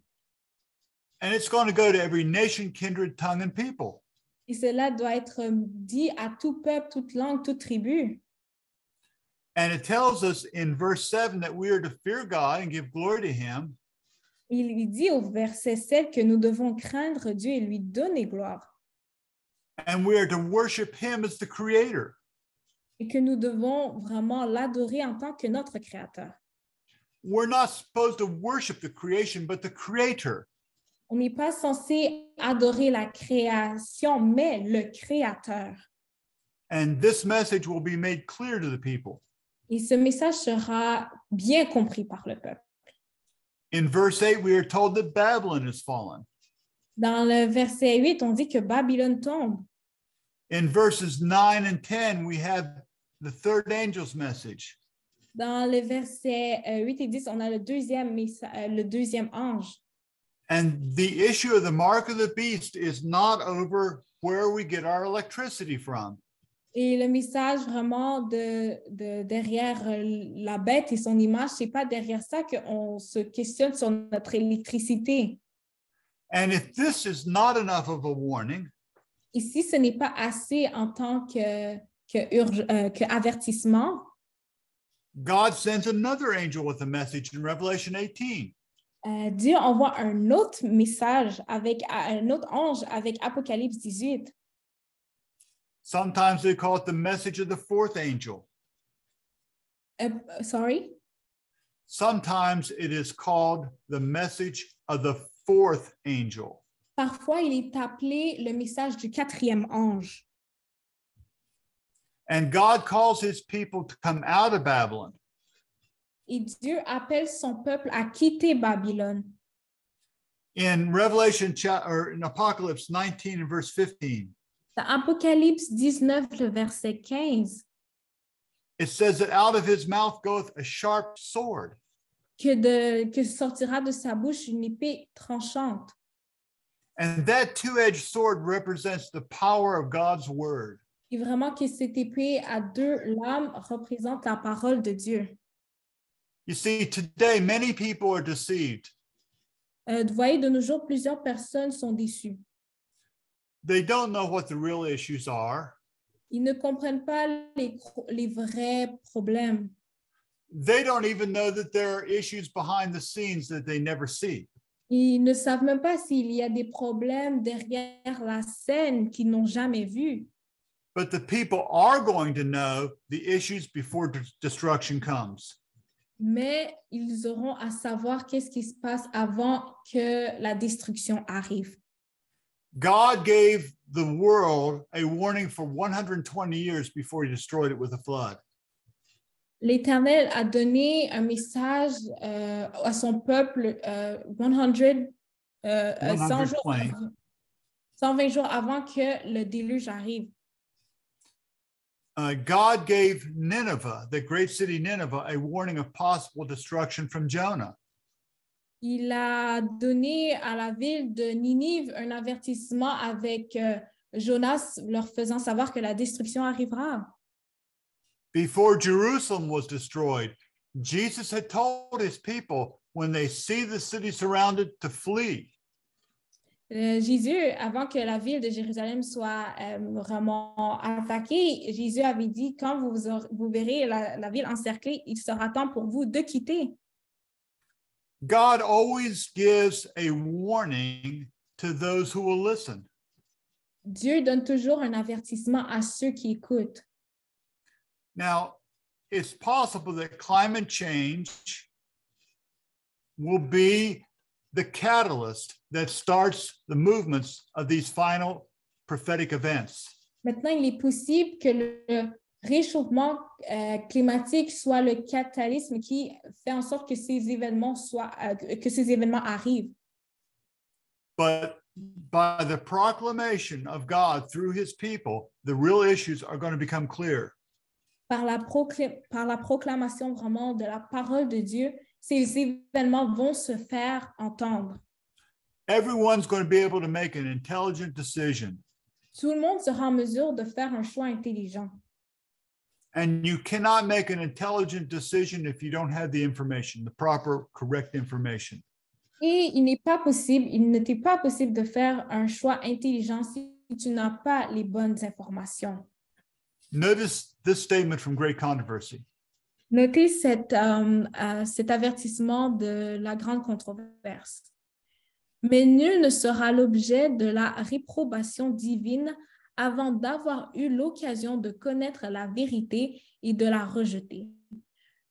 And it's going to go to every nation, kindred, tongue, and people. Et cela doit être dit à tout peuple, toute langue, toute tribu. And it tells us in verse 7 that we are to fear God and give glory to him. Il lui dit au verset 7 que nous devons craindre Dieu et lui donner gloire. And we are to worship him as the creator. Et que nous devons vraiment l'adorer en tant que notre créateur. We're not supposed to worship the creation, but the creator. On n'est pas censé adorer la création, mais le créateur. And this message will be made clear to the people. Et ce message sera bien compris par le peuple. In verse 8, we are told that Babylon is fallen. Dans le verset 8, on dit que Babylone tombe. In verses 9 and 10, we have the third angel's message. Dans les versets 8 et 10, on a le deuxième ange. And the issue of the mark of the beast is not over where we get our electricity from. Et le message vraiment de derrière la bête et son image, c'est pas derrière ça qu'on se questionne sur notre électricité. And if this is not enough of a warning, Et si ce n'est pas assez en tant que avertissement, God sends another angel with a message in Revelation 18. Dieu envoie un autre message un autre ange avec Apocalypse 18. Sometimes they call it the message of the fourth angel. Sorry? Sometimes it is called the message of the fourth angel. Parfois, il est appelé le message du quatrième ange. And God calls his people to come out of Babylon. Et Dieu appelle son peuple à quitter Babylone. In in Apocalypse 19 and verse 15, Dans Apocalypse 19, le verset 15, it says that out of his mouth goeth a sharp sword. que sortira de sa bouche une épée tranchante. And that two-edged sword represents the power of God's word. Et vraiment que cette épée à deux lames représente la parole de Dieu. You see, today many people are deceived. Vous voyez, de nos jours, plusieurs personnes sont déçues. They don't know what the real issues are. Ils ne comprennent pas les vrais problèmes. They don't even know that there are issues behind the scenes that they never see. Ils ne savent même pas s'il y a des problèmes derrière la scène qu'ils n'ont jamais vus. But the people are going to know the issues before destruction comes. Mais ils auront à savoir qu'est-ce qui se passe avant que la destruction arrive. God gave the world a warning for 120 years before he destroyed it with a flood. L'Éternel a donné un message à son peuple 120 jours avant que le déluge arrive. God gave Nineveh, the great city Nineveh, a warning of possible destruction from Jonah. Il a donné à la ville de Ninive un avertissement avec Jonas, leur faisant savoir que la destruction arrivera. Before Jerusalem was destroyed, Jesus had told his people when they see the city surrounded to flee. Jésus, avant que la ville de Jérusalem soit vraiment attaquée, Jésus avait dit, quand vous verrez la ville encerclée, il sera temps pour vous de quitter. God always gives a warning to those who will listen. Dieu donne toujours un avertissement à ceux qui écoutent. Now, it's possible that climate change will be the catalyst that starts the movements of these final prophetic events. Maintenant, il est possible que le réchauffement climatique soit le catalysme qui fait en sorte que ces événements arrivent. But by the proclamation of God through his people, the real issues are going to become clear. Par la proclamation vraiment de la parole de Dieu, ces événements vont se faire entendre. Everyone's going to be able to make an intelligent decision. Tout le monde sera en mesure de faire un choix intelligent. And you cannot make an intelligent decision if you don't have the information, the proper, correct information. Et il n'était pas possible de faire un choix intelligent si tu n'as pas les bonnes informations. Notice this statement from Great Controversy. Notez cet avertissement de la grande controverse. Mais nul ne sera l'objet de la réprobation divine avant d'avoir eu l'occasion de connaître la vérité et de la rejeter.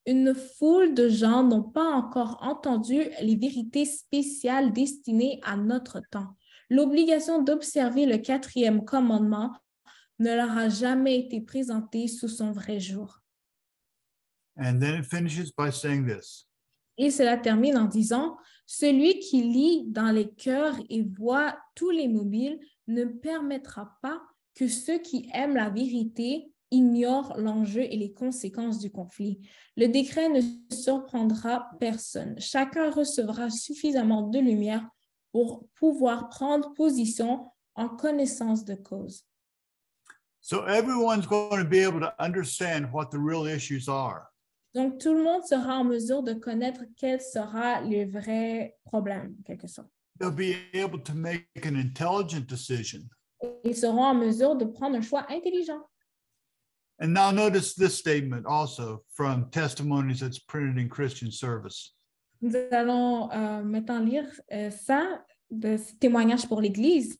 Une foule de gens n'ont pas encore entendu les vérités spéciales destinées à notre temps. L'obligation d'observer le 4e commandement ne leur a jamais été présentée sous son vrai jour. And then it finishes by saying this. Et cela termine en disant, « Celui qui lit dans les cœurs et voit tous les mobiles ne permettra pas que ceux qui aiment la vérité ignorent l'enjeu et les conséquences du conflit. Le décret ne surprendra personne. Chacun recevra suffisamment de lumière pour pouvoir prendre position en connaissance de cause. » So everyone's going to be able to understand what the real issues are. Donc, tout le monde sera en mesure de connaître quel sera le vrai problème, en quelque sorte. They'll be able to make an intelligent decision. Ils seront en mesure de prendre un choix intelligent. And now notice this statement also from Testimonies that's printed in Christian Service. Nous allons maintenant lire ça, de témoignage pour l'Église.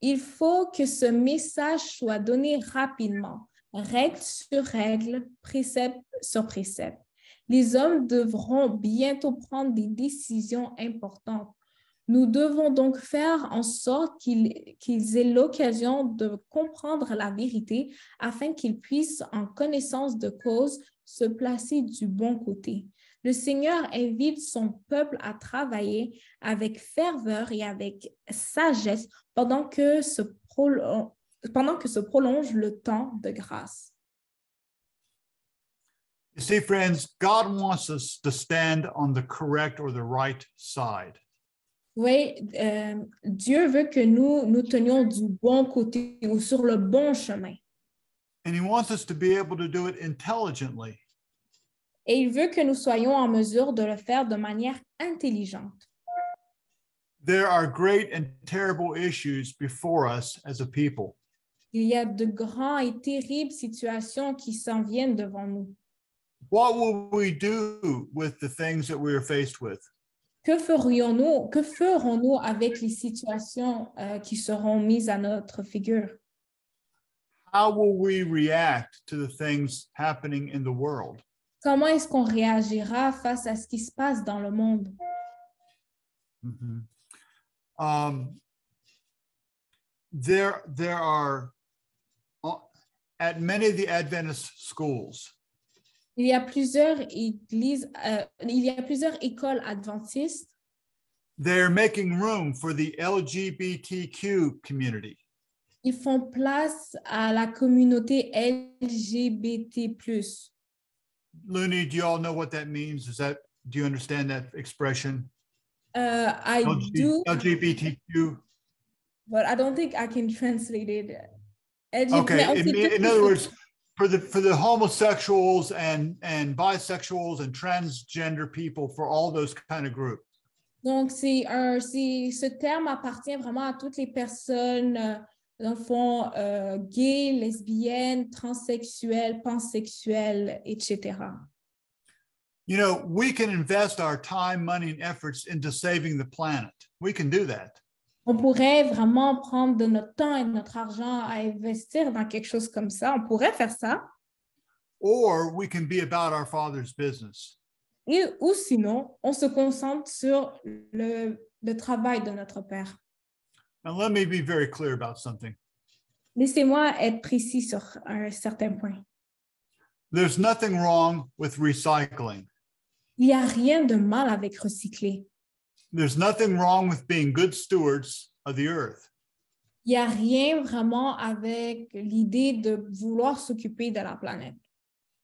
Il faut que ce message soit donné rapidement, règle sur règle, précepte sur précepte. Les hommes devront bientôt prendre des décisions importantes. Nous devons donc faire en sorte qu'ils aient l'occasion de comprendre la vérité afin qu'ils puissent, en connaissance de cause, se placer du bon côté. Le Seigneur invite son peuple à travailler avec ferveur et avec sagesse pendant que se prolonge le temps de grâce. You see, friends, God wants us to stand on the correct or the right side. Oui, Dieu veut que nous tenions du bon côté ou sur le bon chemin. And he wants us to be able to do it intelligently. Et il veut que nous soyons en mesure de le faire de manière intelligente. There are great and terrible issues before us as a people. Il y a de grandes et terribles situations qui s'en viennent devant nous. What will we do with the things that we are faced with? Que ferons-nous avec les situations qui seront mises à notre figure? How will we react to the things happening in the world? Comment est-ce qu'on réagira face à ce qui se passe dans le monde? Mm-hmm. There are at many of the Adventist schools. Il y a plusieurs écoles adventistes. They're making room for the LGBTQ community. Ils font place à la communauté LGBT+. Looney, do you all know what that means? Do you understand that expression? I do, LGBTQ. but I don't think I can translate it. Okay, in other words, for the homosexuals and bisexuals and transgender people, for all those kind of groups. Donc, ce terme appartient vraiment à toutes les personnes, dans le fond, gays, lesbiennes, transsexuelles, pansexuelles, etc. You know, we can invest our time, money, and efforts into saving the planet. We can do that. On pourrait vraiment prendre de notre temps et de notre argent à investir dans quelque chose comme ça. On pourrait faire ça. Or we can be about our Father's business. Ou sinon, on se concentre sur le travail de notre Père. Now, let me be very clear about something. Laissez-moi être précis sur un certain point. There's nothing wrong with recycling. Il n'y a rien de mal avec recycler. There's nothing wrong with being good stewards of the earth. Il n'y a rien vraiment avec l'idée de vouloir s'occuper de la planète.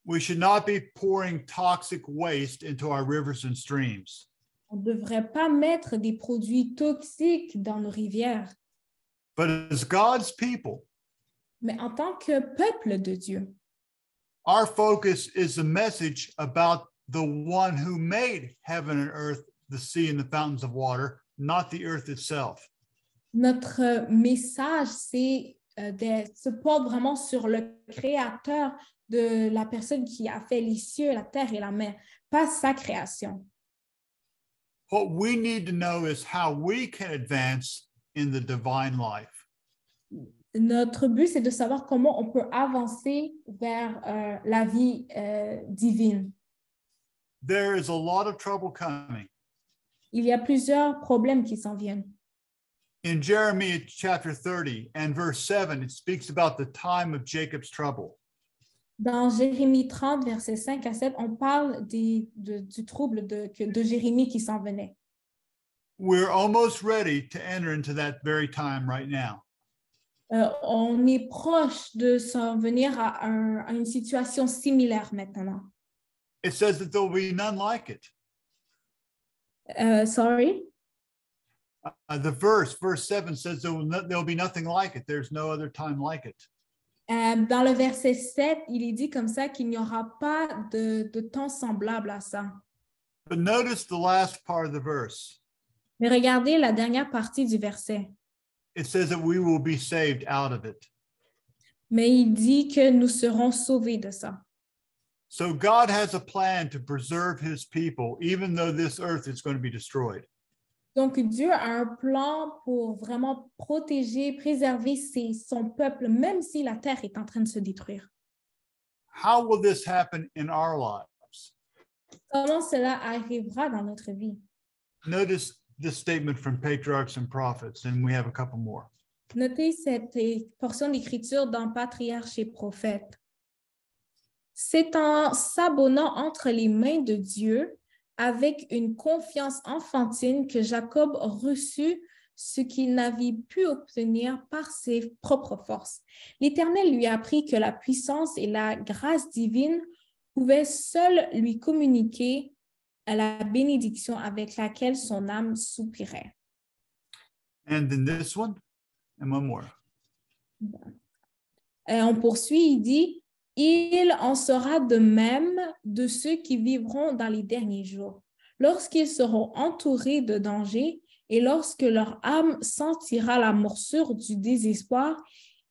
We should not be pouring toxic waste into our rivers and streams. On ne devrait pas mettre des produits toxiques dans nos rivières. But as God's people, Mais en tant que peuple de Dieu, our focus is the message about the one who made heaven and earth, the sea and the fountains of water, not the earth itself. notre message, se porte vraiment sur le créateur de la personne qui a fait les cieux, la terre et la mer, pas sa création. What we need to know is how we can advance in the divine life. Notre but, c'est de savoir comment on peut avancer vers la vie divine. There is a lot of trouble coming. Il y a plusieurs problèmes qui s'en viennent. In Jeremiah chapter 30 and verse 7, it speaks about the time of Jacob's trouble. Dans Jérémie 30, versets 5 à 7, on parle du trouble de Jérémie qui s'en venait. We're almost ready to enter into that very time right now. On est proche de s'en venir à une situation similaire maintenant. It says that there will be none like it. Sorry? The verse 7 says there will be nothing like it. There's no other time like it. Dans le verset 7, il est dit comme ça qu'il n'y aura pas de temps semblable à ça. But notice the last part of the verse. Mais regardez la dernière partie du verset. It says that we will be saved out of it. Mais il dit que nous serons sauvés de ça. So God has a plan to preserve his people, even though this earth is going to be destroyed. Donc, Dieu a un plan pour vraiment protéger, préserver son peuple, même si la terre est en train de se détruire. How will this happen in our lives? Comment cela arrivera dans notre vie? Notice this statement from Patriarchs and Prophets, and we have a couple more. Notez cette portion d'écriture dans Patriarches et Prophètes. C'est en s'abonnant entre les mains de Dieu avec une confiance enfantine que Jacob reçut ce qu'il n'avait pu obtenir par ses propres forces. L'Éternel lui apprit que la puissance et la grâce divine pouvaient seules lui communiquer la bénédiction avec laquelle son âme soupirait. And then this one, and one more. On poursuit, il dit, « Il en sera de même de ceux qui vivront dans les derniers jours. Lorsqu'ils seront entourés de dangers et lorsque leur âme sentira la morsure du désespoir,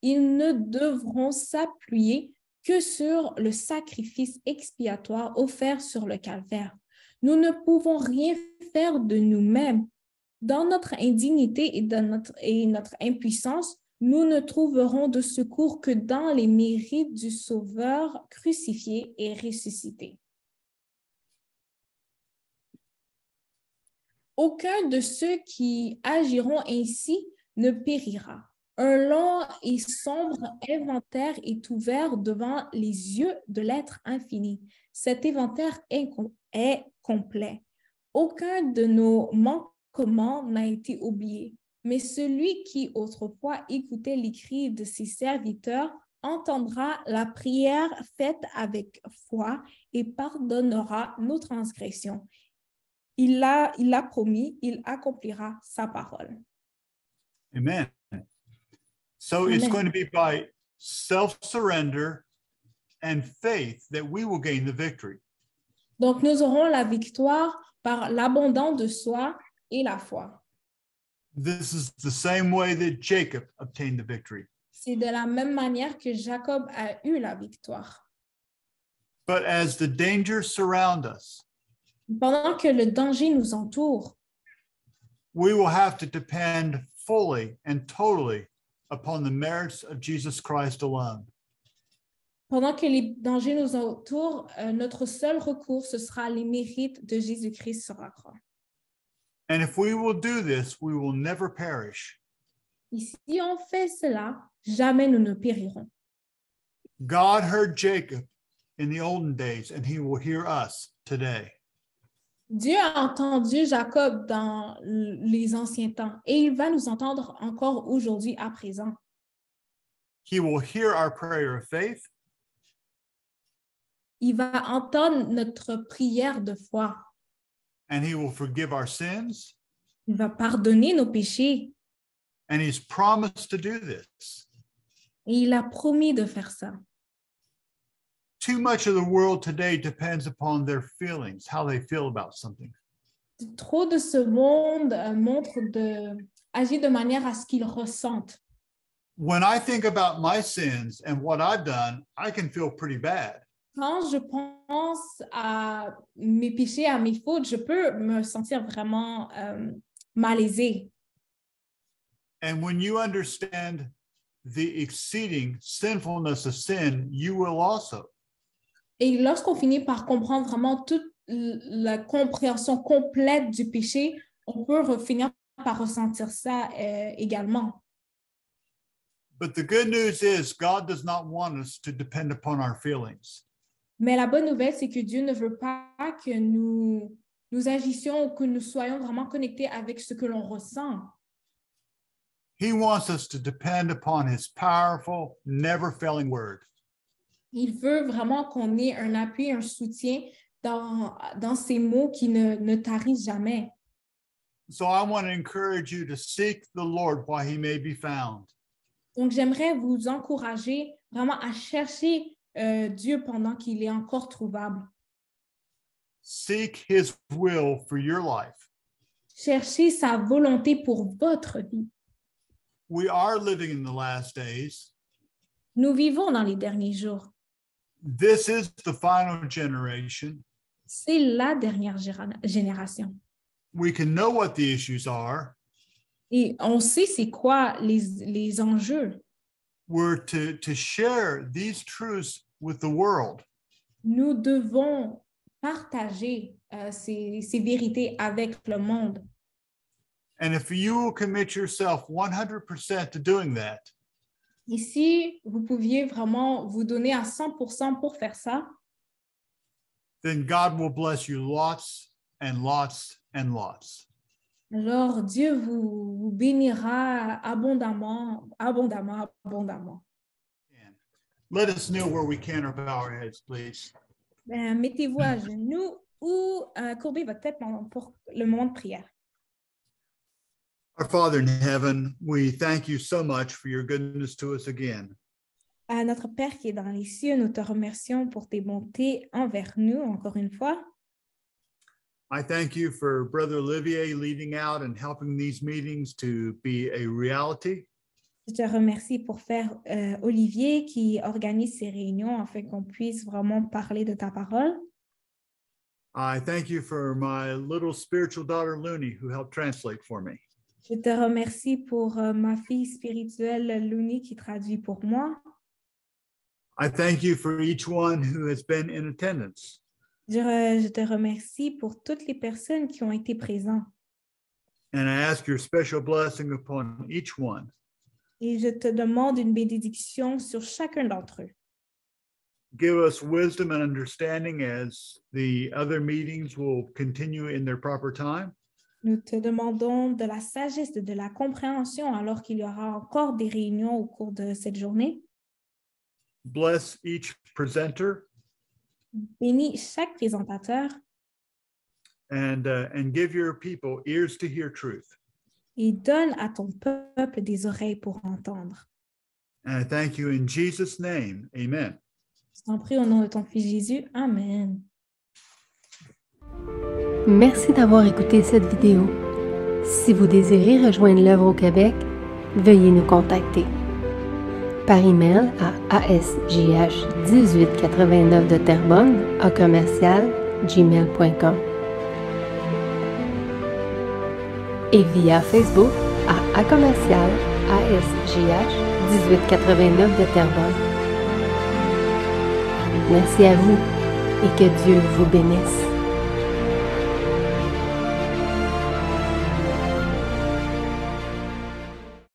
ils ne devront s'appuyer que sur le sacrifice expiatoire offert sur le calvaire. Nous ne pouvons rien faire de nous-mêmes. Dans notre indignité et notre impuissance, nous ne trouverons de secours que dans les mérites du Sauveur crucifié et ressuscité. Aucun de ceux qui agiront ainsi ne périra. Un long et sombre inventaire est ouvert devant les yeux de l'être infini. Cet inventaire est complet. Aucun de nos manquements n'a été oublié. Mais celui qui autrefois écoutait les cris de ses serviteurs entendra la prière faite avec foi et pardonnera nos transgressions. Il l'a promis, il accomplira sa parole. Amen. So it's going to be by self-surrender and faith that we will gain the victory. Donc, nous aurons la victoire par l'abandon de soi et la foi. This is the same way that Jacob obtained the victory. C'est de la même manière que Jacob a eu la victoire. But as the dangers surround us, Pendant que le danger nous entoure, we will have to depend fully and totally upon the merits of Jesus Christ alone. pendant que les dangers nous entourent, notre seul recours, ce sera les mérites de Jésus-Christ sur la croix. And if we will do this, we will never perish. Et si on fait cela, jamais nous ne périrons. God heard Jacob in the olden days, and he will hear us today. Dieu a entendu Jacob dans les anciens temps et il va nous entendre encore aujourd'hui à présent. He will hear our prayer of faith, Il va entendre notre prière de foi. and he will forgive our sins, Il va pardonner nos péchés and he's promised to do this. et il a promis de faire ça. Too much of the world today depends upon their feelings, how they feel about something. Trop de ce monde agit de manière à ce qu'ils ressentent. When I think about my sins and what I've done, I can feel pretty bad. Quand je pense à mes péchés, à mes fautes, je peux me sentir vraiment malaisée. And when you understand the exceeding sinfulness of sin, you will also. Et lorsqu'on finit par comprendre vraiment toute la compréhension complète du péché, on peut finir par ressentir ça également. But the good news is God does not want us to depend upon our feelings. Mais la bonne nouvelle, c'est que Dieu ne veut pas que nous agissions ou que nous soyons vraiment connectés avec ce que l'on ressent. He wants us to depend upon his powerful, never failing word. Il veut vraiment qu'on ait un appui, un soutien dans ces mots qui ne tarissent jamais. So I want to encourage you to seek the Lord while he may be found. Donc, j'aimerais vous encourager vraiment à chercher Dieu pendant qu'il est encore trouvable. Seek his will for your life. Cherchez sa volonté pour votre vie. We are living in the last days. Nous vivons dans les derniers jours. This is the final generation. C'est la dernière génération. We can know what the issues are. Et on sait c'est quoi les enjeux. We're to share these truths with the world. Nous devons partager ces vérités avec le monde. And if you will commit yourself 100% to doing that, Et si vous pouviez vraiment vous donner à 100% pour faire ça, then God will bless you lots and lots and lots. Alors Dieu vous bénira abondamment, abondamment, abondamment. Let us kneel where we can or bow our heads, please. Mettez-vous à genoux ou courbez votre tête pour le moment de prière. Our Father in heaven, we thank you so much for your goodness to us again. À notre Père qui est dans les cieux, nous te remercions pour tes bontés envers nous, encore une fois. I thank you for Brother Olivier leading out and helping these meetings to be a reality. Je te remercie pour faire Olivier qui organise ces réunions afin qu'on puisse vraiment parler de ta parole. I thank you for my little spiritual daughter, Looney, who helped translate for me. Je te remercie pour ma fille spirituelle, Looney, qui traduit pour moi. I thank you for each one who has been in attendance. Je te remercie pour toutes les personnes qui ont été présentes. And I ask your special blessing upon each one. Et je te demande une bénédiction sur chacun d'entre eux. Give us wisdom and understanding as the other meetings will continue in their proper time. Nous te demandons de la sagesse et de la compréhension alors qu'il y aura encore des réunions au cours de cette journée. Bless each presenter. Bénis chaque présentateur and give your people ears to hear truth. et donne à ton peuple des oreilles pour entendre. And I thank you in Jesus' name. Amen. Je t'en prie au nom de ton Fils Jésus. Amen. Merci d'avoir écouté cette vidéo. Si vous désirez rejoindre l'œuvre au Québec, veuillez nous contacter par email à asjh1889 de Terrebonne @gmail.com et via Facebook à commercial asjh1889 de Terrebonne. Merci à vous et que Dieu vous bénisse.